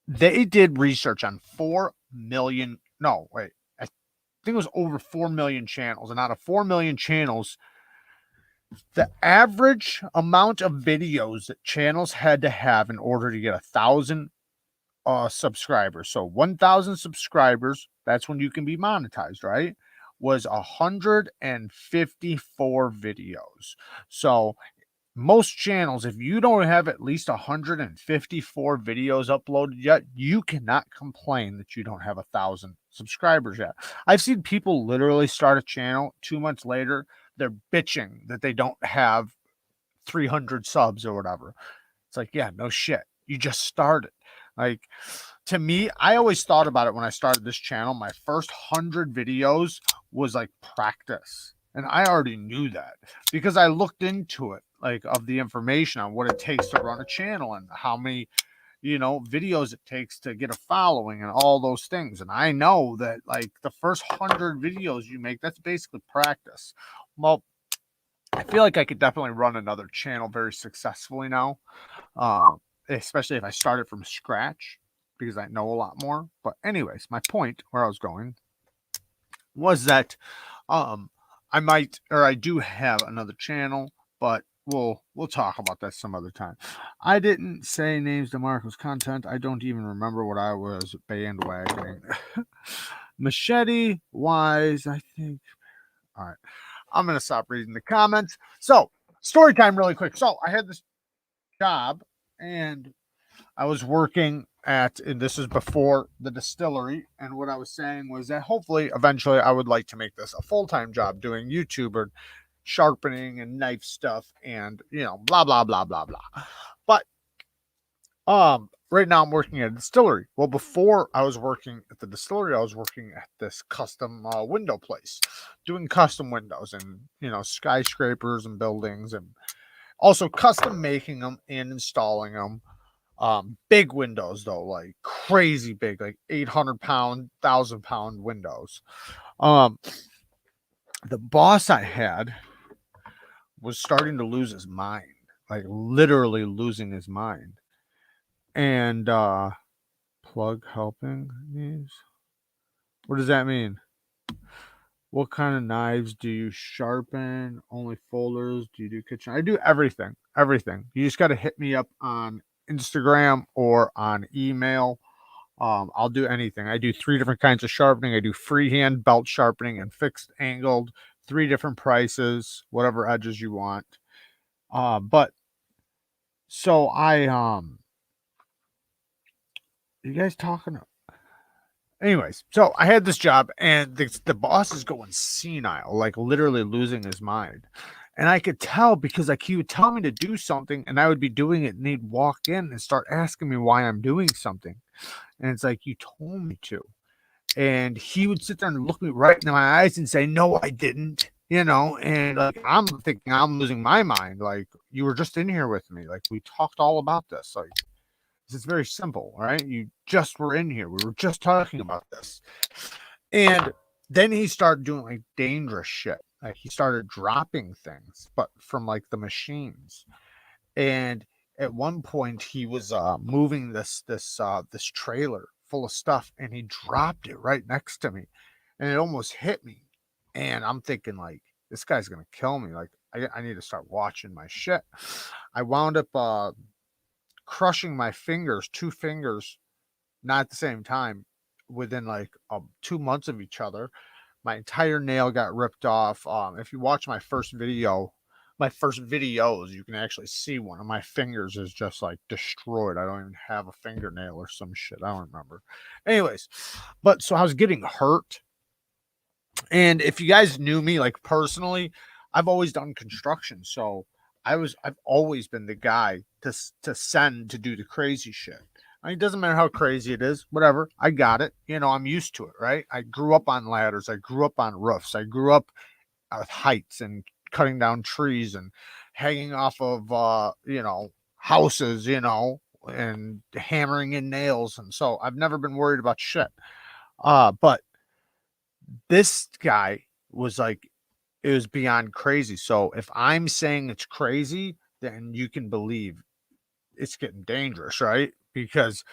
they did research on 4 million. No, wait. I think it was over 4 million channels. And out of 4 million channels, the average amount of videos that channels had to have in order to get 1,000 subscribers. So 1,000 subscribers, that's when you can be monetized, right? Was 154 videos. So most channels, if you don't have at least 154 videos uploaded yet, you cannot complain that you don't have 1,000 subscribers yet. I've seen people literally start a channel 2 months later, they're bitching that they don't have 300 subs or whatever. It's like, yeah, no shit. You just started. Like, to me, I always thought about it when I started this channel. My first 100 videos was like practice. And I already knew that because I looked into it, like of the information on what it takes to run a channel and how many, videos it takes to get a following and all those things. And I know that like the first 100 videos you make, that's basically practice. Well, I feel like I could definitely run another channel very successfully now, especially if I started from scratch because I know a lot more. But anyways, my point where I was going was that I do have another channel, but we'll talk about that some other time. I didn't say names to Marco's content. I don't even remember what I was bandwagoning. Machete wise, I think. All right. I'm going to stop reading the comments. So, story time really quick. So, I had this job and I was working and this is before the distillery. And what I was saying was that hopefully, eventually, I would like to make this a full-time job doing YouTube or sharpening and knife stuff and, blah, blah, blah, blah, blah. But, right now I'm working at a distillery. Well, before I was working at the distillery, I was working at this custom window place, doing custom windows and, skyscrapers and buildings and also custom making them and installing them. Big windows though, like crazy big, like 800-pound, 1,000-pound windows. The boss I had was starting to lose his mind, like literally losing his mind. And plug helping knives. What does that mean? What kind of knives do you sharpen? Only folders? Do you do kitchen? I do everything. Everything. You just got to hit me up on Instagram or on email. I'll do anything. I do 3 different kinds of sharpening. I do freehand, belt sharpening, and fixed angled. 3 different prices, whatever edges you want. But so you guys talking? Anyways, so I had this job and the boss is going senile, like literally losing his mind. And I could tell because like he would tell me to do something and I would be doing it and he'd walk in and start asking me why I'm doing something. And it's like, you told me to. And he would sit there and look me right in my eyes and say, no, I didn't, and like, I'm thinking I'm losing my mind. Like, you were just in here with me. Like, we talked all about this. Like, it's very simple, right? You just were in here. We were just talking about this. And then he started doing like dangerous shit. Like he started dropping things, but from like the machines. And at one point he was moving this trailer full of stuff and he dropped it right next to me. And it almost hit me. And I'm thinking like, this guy's gonna kill me. Like I need to start watching my shit. I wound up crushing my fingers, 2 fingers, not at the same time, within like 2 months of each other. My entire nail got ripped off. If you watch my first videos, you can actually see one of my fingers is just like destroyed. I don't even have a fingernail or some shit. I don't remember. Anyways, but so I was getting hurt. And if you guys knew me like personally, I've always done construction. So I've always been the guy to send to do the crazy shit. I mean, it doesn't matter how crazy it is, whatever. I got it. I'm used to it, right? I grew up on ladders. I grew up on roofs. I grew up heights and cutting down trees and hanging off of houses, and hammering in nails. And so I've never been worried about shit. But this guy was like, it was beyond crazy. So if I'm saying it's crazy, then you can believe it's getting dangerous, right? Because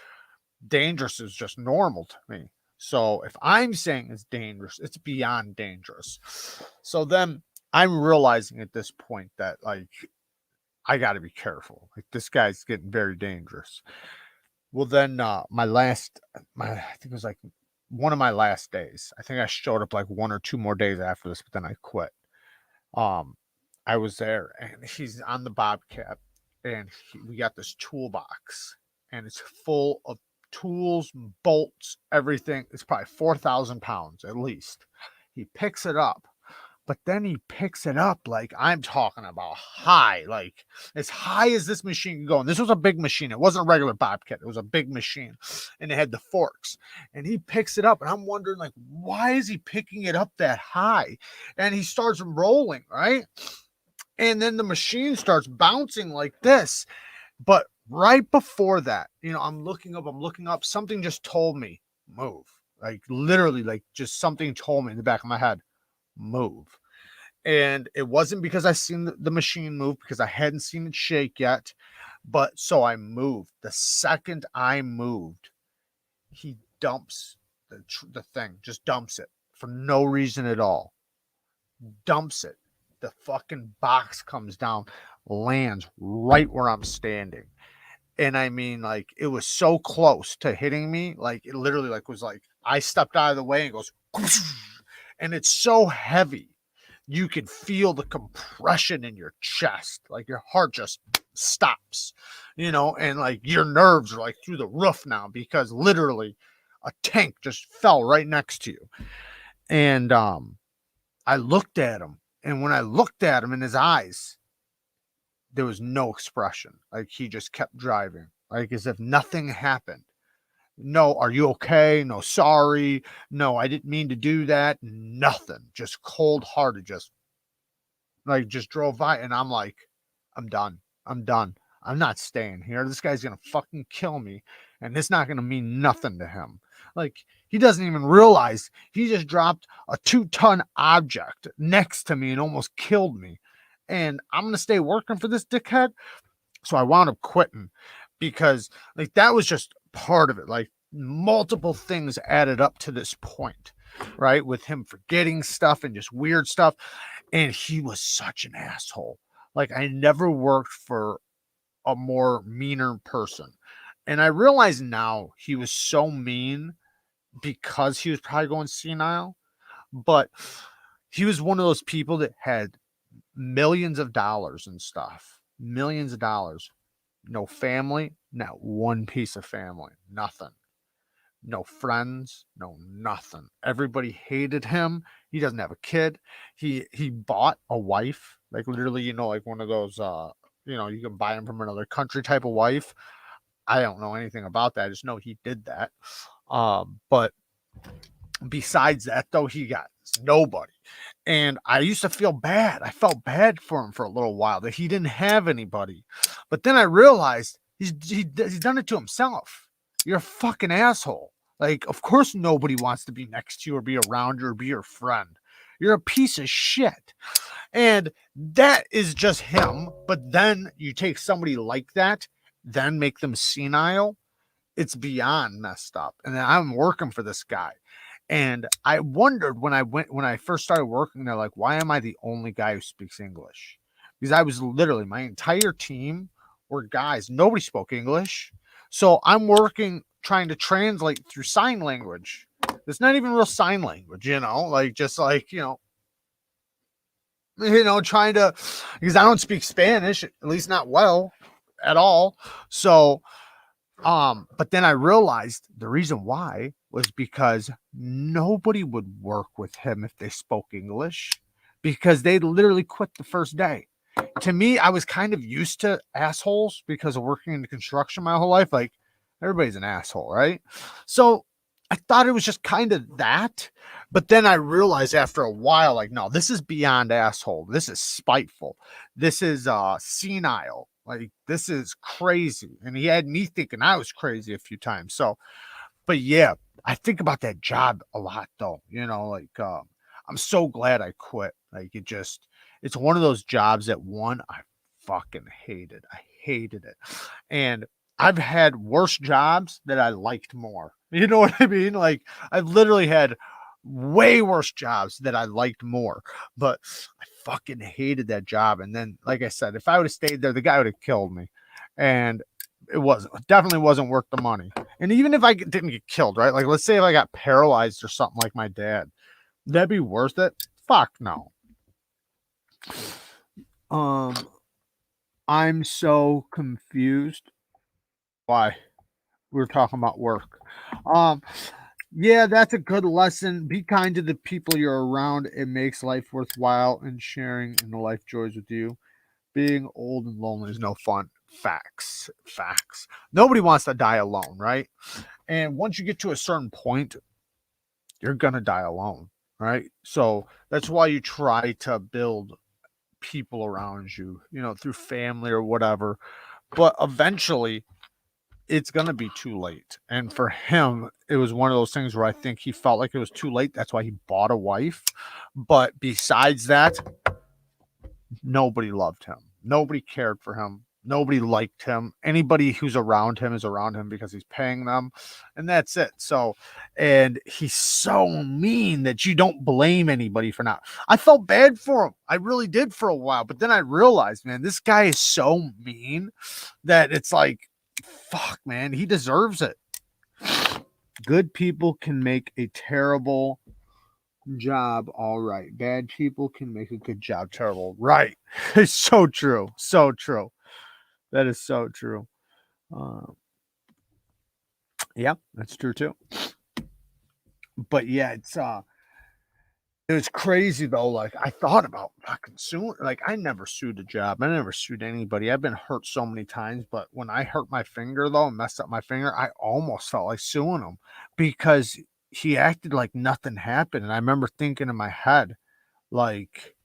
dangerous is just normal to me. So if I'm saying it's dangerous, it's beyond dangerous. So then I'm realizing at this point that, like, I got to be careful. Like, this guy's getting very dangerous. Well, then I think it was like one of my last days. I think I showed up like 1 or 2 more days after this, but then I quit. I was there, and he's on the Bobcat, and we got this toolbox, and it's full of tools, bolts, everything. It's probably 4,000 pounds at least. He picks it up, but then he picks it up like, I'm talking about high, like as high as this machine can go. And this was a big machine. It wasn't a regular Bobcat. It was a big machine, and it had the forks. And he picks it up, and I'm wondering, like, why is he picking it up that high? And he starts rolling, right? And then the machine starts bouncing like this. But right before that, I'm looking up, something just told me, move. Like, literally, like, just something told me in the back of my head, move. And it wasn't because I seen the machine move, because I hadn't seen it shake yet. But so I moved. The second I moved, he dumps the thing, just dumps it for no reason at all. Dumps it. The fucking box comes down, lands right where I'm standing. And I mean, like, it was so close to hitting me. Like, it literally, like, was like, I stepped out of the way and goes, and it's so heavy. You can feel the compression in your chest. Like, your heart just stops, and like your nerves are like through the roof now, because literally a tank just fell right next to you. And I looked at him, and when I looked at him in his eyes, there was no expression. Like, he just kept driving, like as if nothing happened. No, are you okay? No, sorry. No, I didn't mean to do that. Nothing. Just cold hearted, just drove by. And I'm like, I'm done. I'm not staying here. This guy's going to fucking kill me. And it's not going to mean nothing to him. Like, he doesn't even realize he just dropped a 2-ton object next to me and almost killed me. And I'm going to stay working for this dickhead. So I wound up quitting, because like, that was just part of it. Like, multiple things added up to this point, right? With him forgetting stuff and just weird stuff. And he was such an asshole. Like, I never worked for a more meaner person. And I realize now he was so mean because he was probably going senile. But he was one of those people that had millions of dollars and stuff. Millions of dollars. No family, not one piece of family, nothing. No friends, no nothing. Everybody hated him. He doesn't have a kid. He bought a wife, like literally, like one of those you can buy him from another country type of wife. I don't know anything about that. I just know he did that. But besides that, though, he got nobody. And I used to feel bad. I felt bad for him for a little while, that he didn't have anybody. But then I realized he's done it to himself. You're a fucking asshole. Like, of course nobody wants to be next to you or be around you or be your friend. You're a piece of shit. And that is just him. But then you take somebody like that, then make them senile. It's beyond messed up. And then I'm working for this guy. And I wondered when I first started working there, like, why am I the only guy who speaks English? Because I was literally, my entire team were guys. Nobody spoke English. So I'm working, trying to translate through sign language. It's not even real sign language, like, just like, trying to, because I don't speak Spanish, at least not well at all. So, but then I realized the reason why was because nobody would work with him if they spoke English, because they'd literally quit the first day. To me, I was kind of used to assholes because of working in construction my whole life. Like, everybody's an asshole, right? So I thought it was just kind of that, but then I realized after a while, like, no, this is beyond asshole. This is spiteful. This is senile. Like, this is crazy. And he had me thinking I was crazy a few times. So, but yeah, I think about that job a lot though. Like, I'm so glad I quit. Like, it's one of those jobs that one I fucking hated. I hated it. And I've had worse jobs that I liked more. You know what I mean? Like, I've literally had way worse jobs that I liked more, but I fucking hated that job. And then, like I said, if I would have stayed there, the guy would have killed me. And definitely wasn't worth the money. And even if I didn't get killed, right? Like, let's say if I got paralyzed or something like my dad, that'd be worth it. Fuck no. I'm so confused. Why? We were talking about work. Um, yeah, that's a good lesson. Be kind to the people you're around. It makes life worthwhile and sharing in the life joys with you. Being old and lonely is no fun. Facts. Facts. Nobody wants to die alone, right? And once you get to a certain point, you're gonna die alone, right? So that's why you try to build people around you, through family or whatever. But eventually it's going to be too late. And for him, it was one of those things where I think he felt like it was too late. That's why he bought a wife. But besides that, nobody loved him. Nobody cared for him. Nobody liked him. Anybody who's around him is around him because he's paying them. And that's it. So, and he's so mean that you don't blame anybody for not. I felt bad for him. I really did for a while. But then I realized, man, this guy is so mean that it's like, fuck, man, he deserves it. Good people can make a terrible job all right. Bad people can make a good job terrible. Right. It's so true. So true. That is so true. Yeah, that's true too. But yeah, it was crazy though. Like, I thought about fucking suing. Like, I never sued a job. I never sued anybody. I've been hurt so many times. But when I hurt my finger though and messed up my finger, I almost felt like suing him because he acted like nothing happened. And I remember thinking in my head, like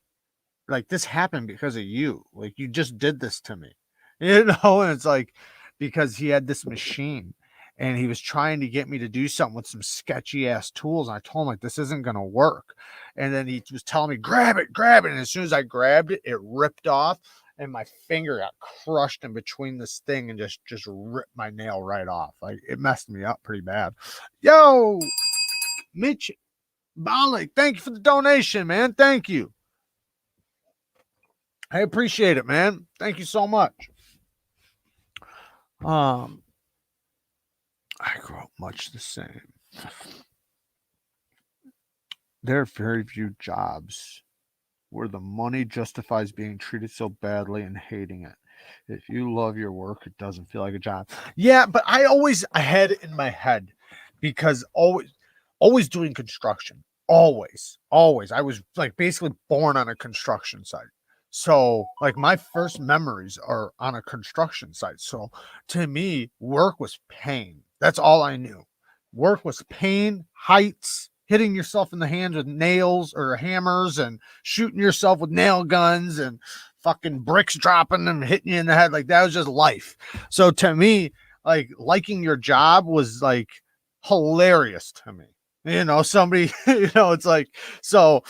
this happened because of you. Like, you just did this to me, and it's like, because he had this machine and he was trying to get me to do something with some sketchy ass tools. And I told him, like, this isn't going to work. And then he was telling me, grab it. And as soon as I grabbed it, it ripped off and my finger got crushed in between this thing and just ripped my nail right off. Like, it messed me up pretty bad. Yo, Mitch Balik, thank you for the donation, man. Thank you. I appreciate it, man. Thank you so much. I grew up much the same. There are very few jobs where the money justifies being treated so badly and hating it. If you love your work, it doesn't feel like a job. Yeah, but I had it in my head because always doing construction. Always. I was like basically born on a construction site. So, like, my first memories are on a construction site. So to me, work was pain. That's all I knew. Work was pain, heights, hitting yourself in the hands with nails or hammers and shooting yourself with nail guns and fucking bricks dropping and hitting you in the head. Like, that was just life. So to me, like, liking your job was like hilarious to me. Somebody, it's like, so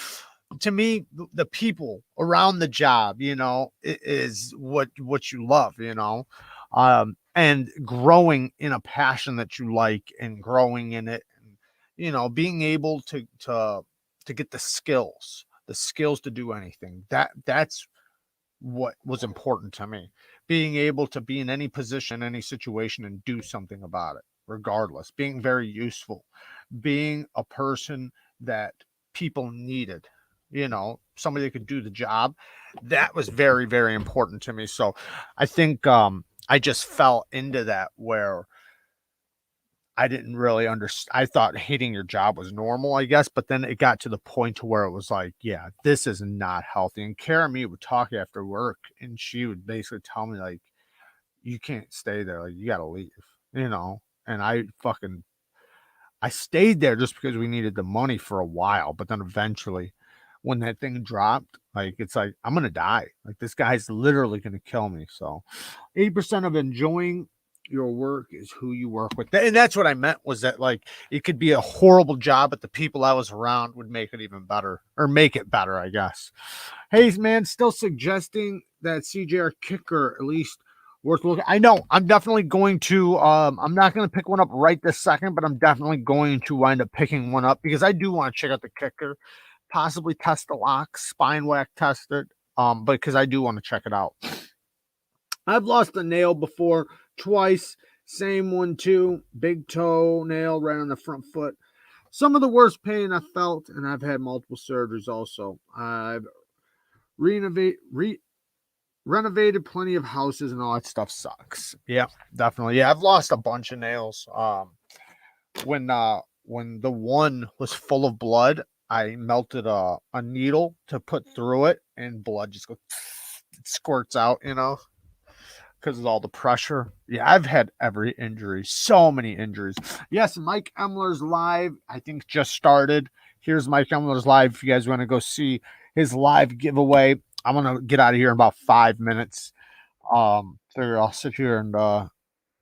to me, the people around the job, is what you love, and growing in a passion that you like and growing in it, and, being able to get the skills to do anything. That's what was important to me. Being able to be in any position, any situation, and do something about it, regardless. Being very useful, being a person that people needed, somebody that could do the job. That was very, very important to me. So I think I just fell into that where I didn't really understand. I thought hating your job was normal, I guess, but then it got to the point to where it was like, yeah, this is not healthy. And Kara and me would talk after work, and she would basically tell me, like, you can't stay there. Like, you got to leave, And I fucking, I stayed there just because we needed the money for a while, but then eventually when that thing dropped, like it's like I'm gonna die. Like this guy's literally gonna kill me. So 80% of enjoying your work is who you work with. And that's what I meant, was that like it could be a horrible job, but the people I was around would make it even better, or make it better, I guess. Hey man, still suggesting that CJR kicker at least worth looking. I know I'm definitely going to I'm not going to pick one up right this second, but I'm definitely going to wind up picking one up because I do want to check out the kicker, possibly test the lock, spine whack test it, but because I do want to check it out. I've lost a nail before, twice, same one too, big toe nail right on the front foot. Some of the worst pain I felt, and I've had multiple surgeries also. I've renovated plenty of houses, and all that stuff sucks. Yeah, definitely. Yeah, I've lost a bunch of nails. When the one was full of blood, I melted a needle to put through it, and blood just goes it squirts out, because of all the pressure. Yeah, I've had every injury, so many injuries. Yes, Mike Emler's live, I think, just started. Here's Mike Emler's live. If you guys want to go see his live giveaway, I'm gonna get out of here in about 5 minutes. Figure I'll sit here and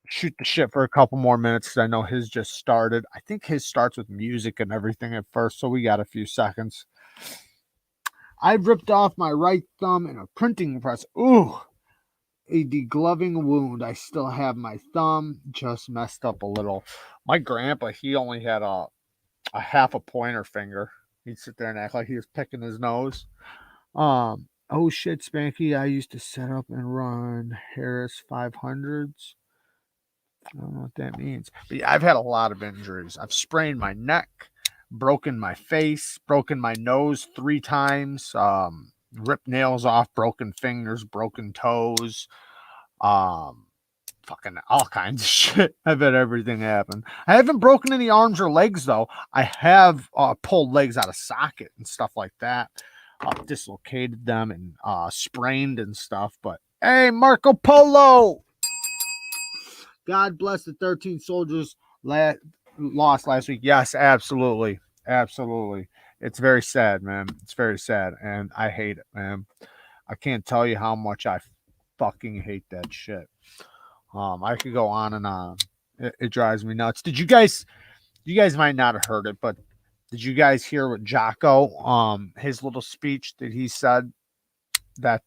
shoot the shit for a couple more minutes because I know his just started. I think his starts with music and everything at first, so we got a few seconds. I've ripped off my right thumb in a printing press. Ooh, a degloving wound. I still have my thumb, just messed up a little. My grandpa, he only had a half a pointer finger. He'd sit there and act like he was picking his nose. Oh shit, Spanky, I used to set up and run Harris 500s. I don't know what that means. But yeah, I've had a lot of injuries. I've sprained my neck, broken my face, broken my nose 3 times, ripped nails off, broken fingers, broken toes, fucking all kinds of shit. I've had everything happen. I haven't broken any arms or legs though. I have pulled legs out of socket and stuff like that. Dislocated them and sprained and stuff. But hey, Marco Polo, God bless the 13 soldiers lost last week. Yes, absolutely. Absolutely. It's very sad, man. It's very sad. And I hate it, man. I can't tell you how much I fucking hate that shit. I could go on and on. It drives me nuts. You guys might not have heard it, but did you guys hear what Jocko, his little speech that he said? That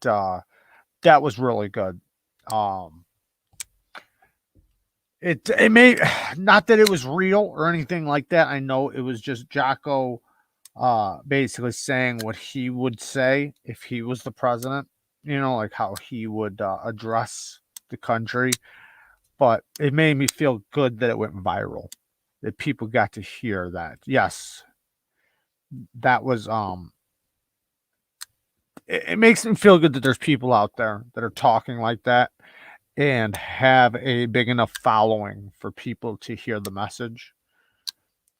was really good. It may not that it was real or anything like that. I know it was just Jocko basically saying what he would say if he was the president, like how he would address the country. But it made me feel good that it went viral, that people got to hear that. Yes, that was it makes me feel good that there's people out there that are talking like that and have a big enough following for people to hear the message.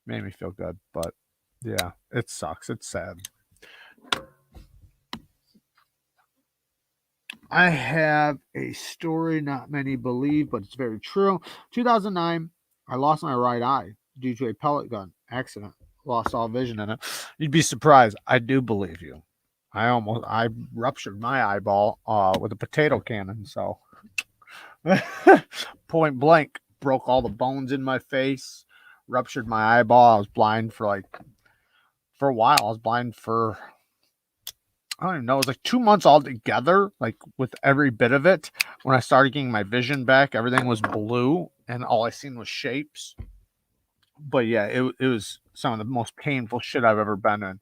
Made me feel good, but yeah, it sucks. It's sad. I have a story not many believe, but it's very true. 2009, I lost my right eye due to a pellet gun accident. Lost all vision in it. You'd be surprised. I do believe you. I ruptured my eyeball with a potato cannon. So point blank, broke all the bones in my face, ruptured my eyeball. I was blind for a while. I was blind for, I don't even know, it was like 2 months altogether, like with every bit of it. When I started getting my vision back, everything was blue and all I seen was shapes. But yeah, it was some of the most painful shit I've ever been in.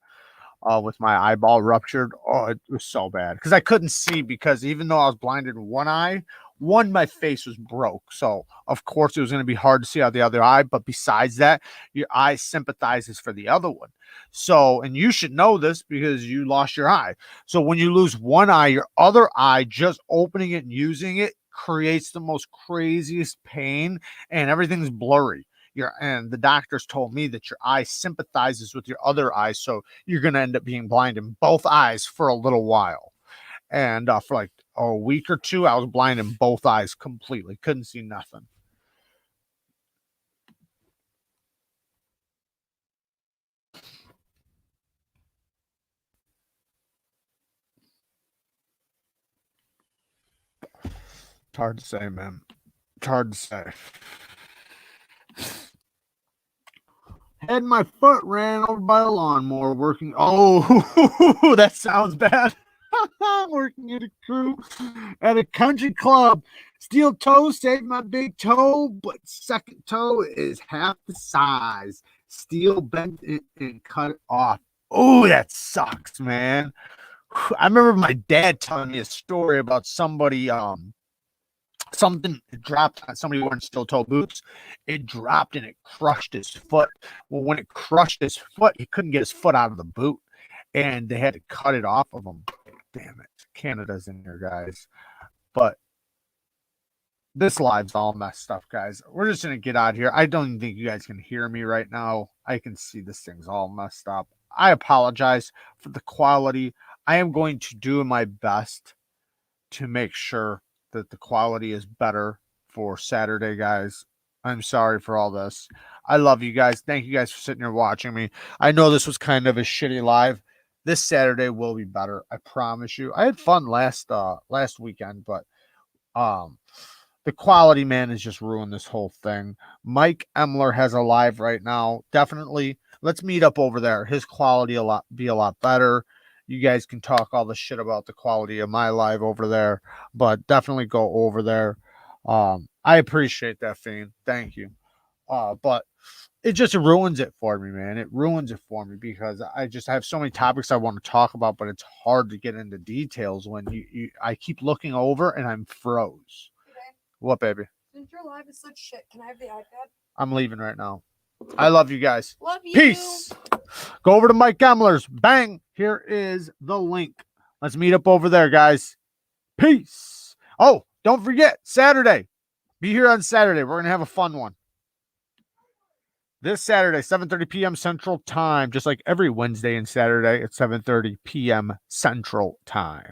With my eyeball ruptured. Oh, it was so bad because I couldn't see, because even though I was blinded in one eye, my face was broke. So of course it was going to be hard to see out the other eye. But besides that, your eye sympathizes for the other one. So, and you should know this because you lost your eye. So when you lose one eye, your other eye, just opening it and using it, creates the most craziest pain, and everything's blurry. And the doctors told me that your eye sympathizes with your other eye, so you're going to end up being blind in both eyes for a little while. And for like a week or two, I was blind in both eyes completely, couldn't see nothing. It's hard to say, man. It's hard to say. Had my foot ran over by a lawnmower working. Oh, that sounds bad. Working at a crew at a country club. Steel toe saved my big toe, but second toe is half the size. Steel bent it and cut it off. Oh, that sucks, man. I remember my dad telling me a story about somebody something dropped on somebody wearing steel toe boots. It dropped and it crushed his foot. Well, when it crushed his foot, he couldn't get his foot out of the boot, and they had to cut it off of him. Damn it, Canada's in here, guys. But this live's all messed up, guys. We're just gonna get out of here. I don't even think you guys can hear me right now. I can see this thing's all messed up. I apologize for the quality. I am going to do my best to make sure that the quality is better for Saturday, guys. I'm sorry for all this. I love you guys. Thank you guys for sitting here watching me. I know this was kind of a shitty live. This Saturday will be better. I promise you. I had fun last weekend, but the quality, man, has just ruined this whole thing. Mike Emler has a live right now. Definitely, let's meet up over there. His quality be a lot better. You guys can talk all the shit about the quality of my live over there, but definitely go over there. I appreciate that, Fiend. Thank you. But it just ruins it for me, man. It ruins it for me because I just have so many topics I want to talk about, but it's hard to get into details when I keep looking over and I'm froze. Okay. What, baby? Since your live is such shit, can I have the iPad? I'm leaving right now. I love you guys. Love you. Peace. Go over to Mike Emler's. Bang. Here is the link. Let's meet up over there, guys. Peace. Oh, don't forget, Saturday. Be here on Saturday. We're going to have a fun one. This Saturday, 7:30 p.m. Central Time, just like every Wednesday and Saturday at 7:30 p.m. Central Time.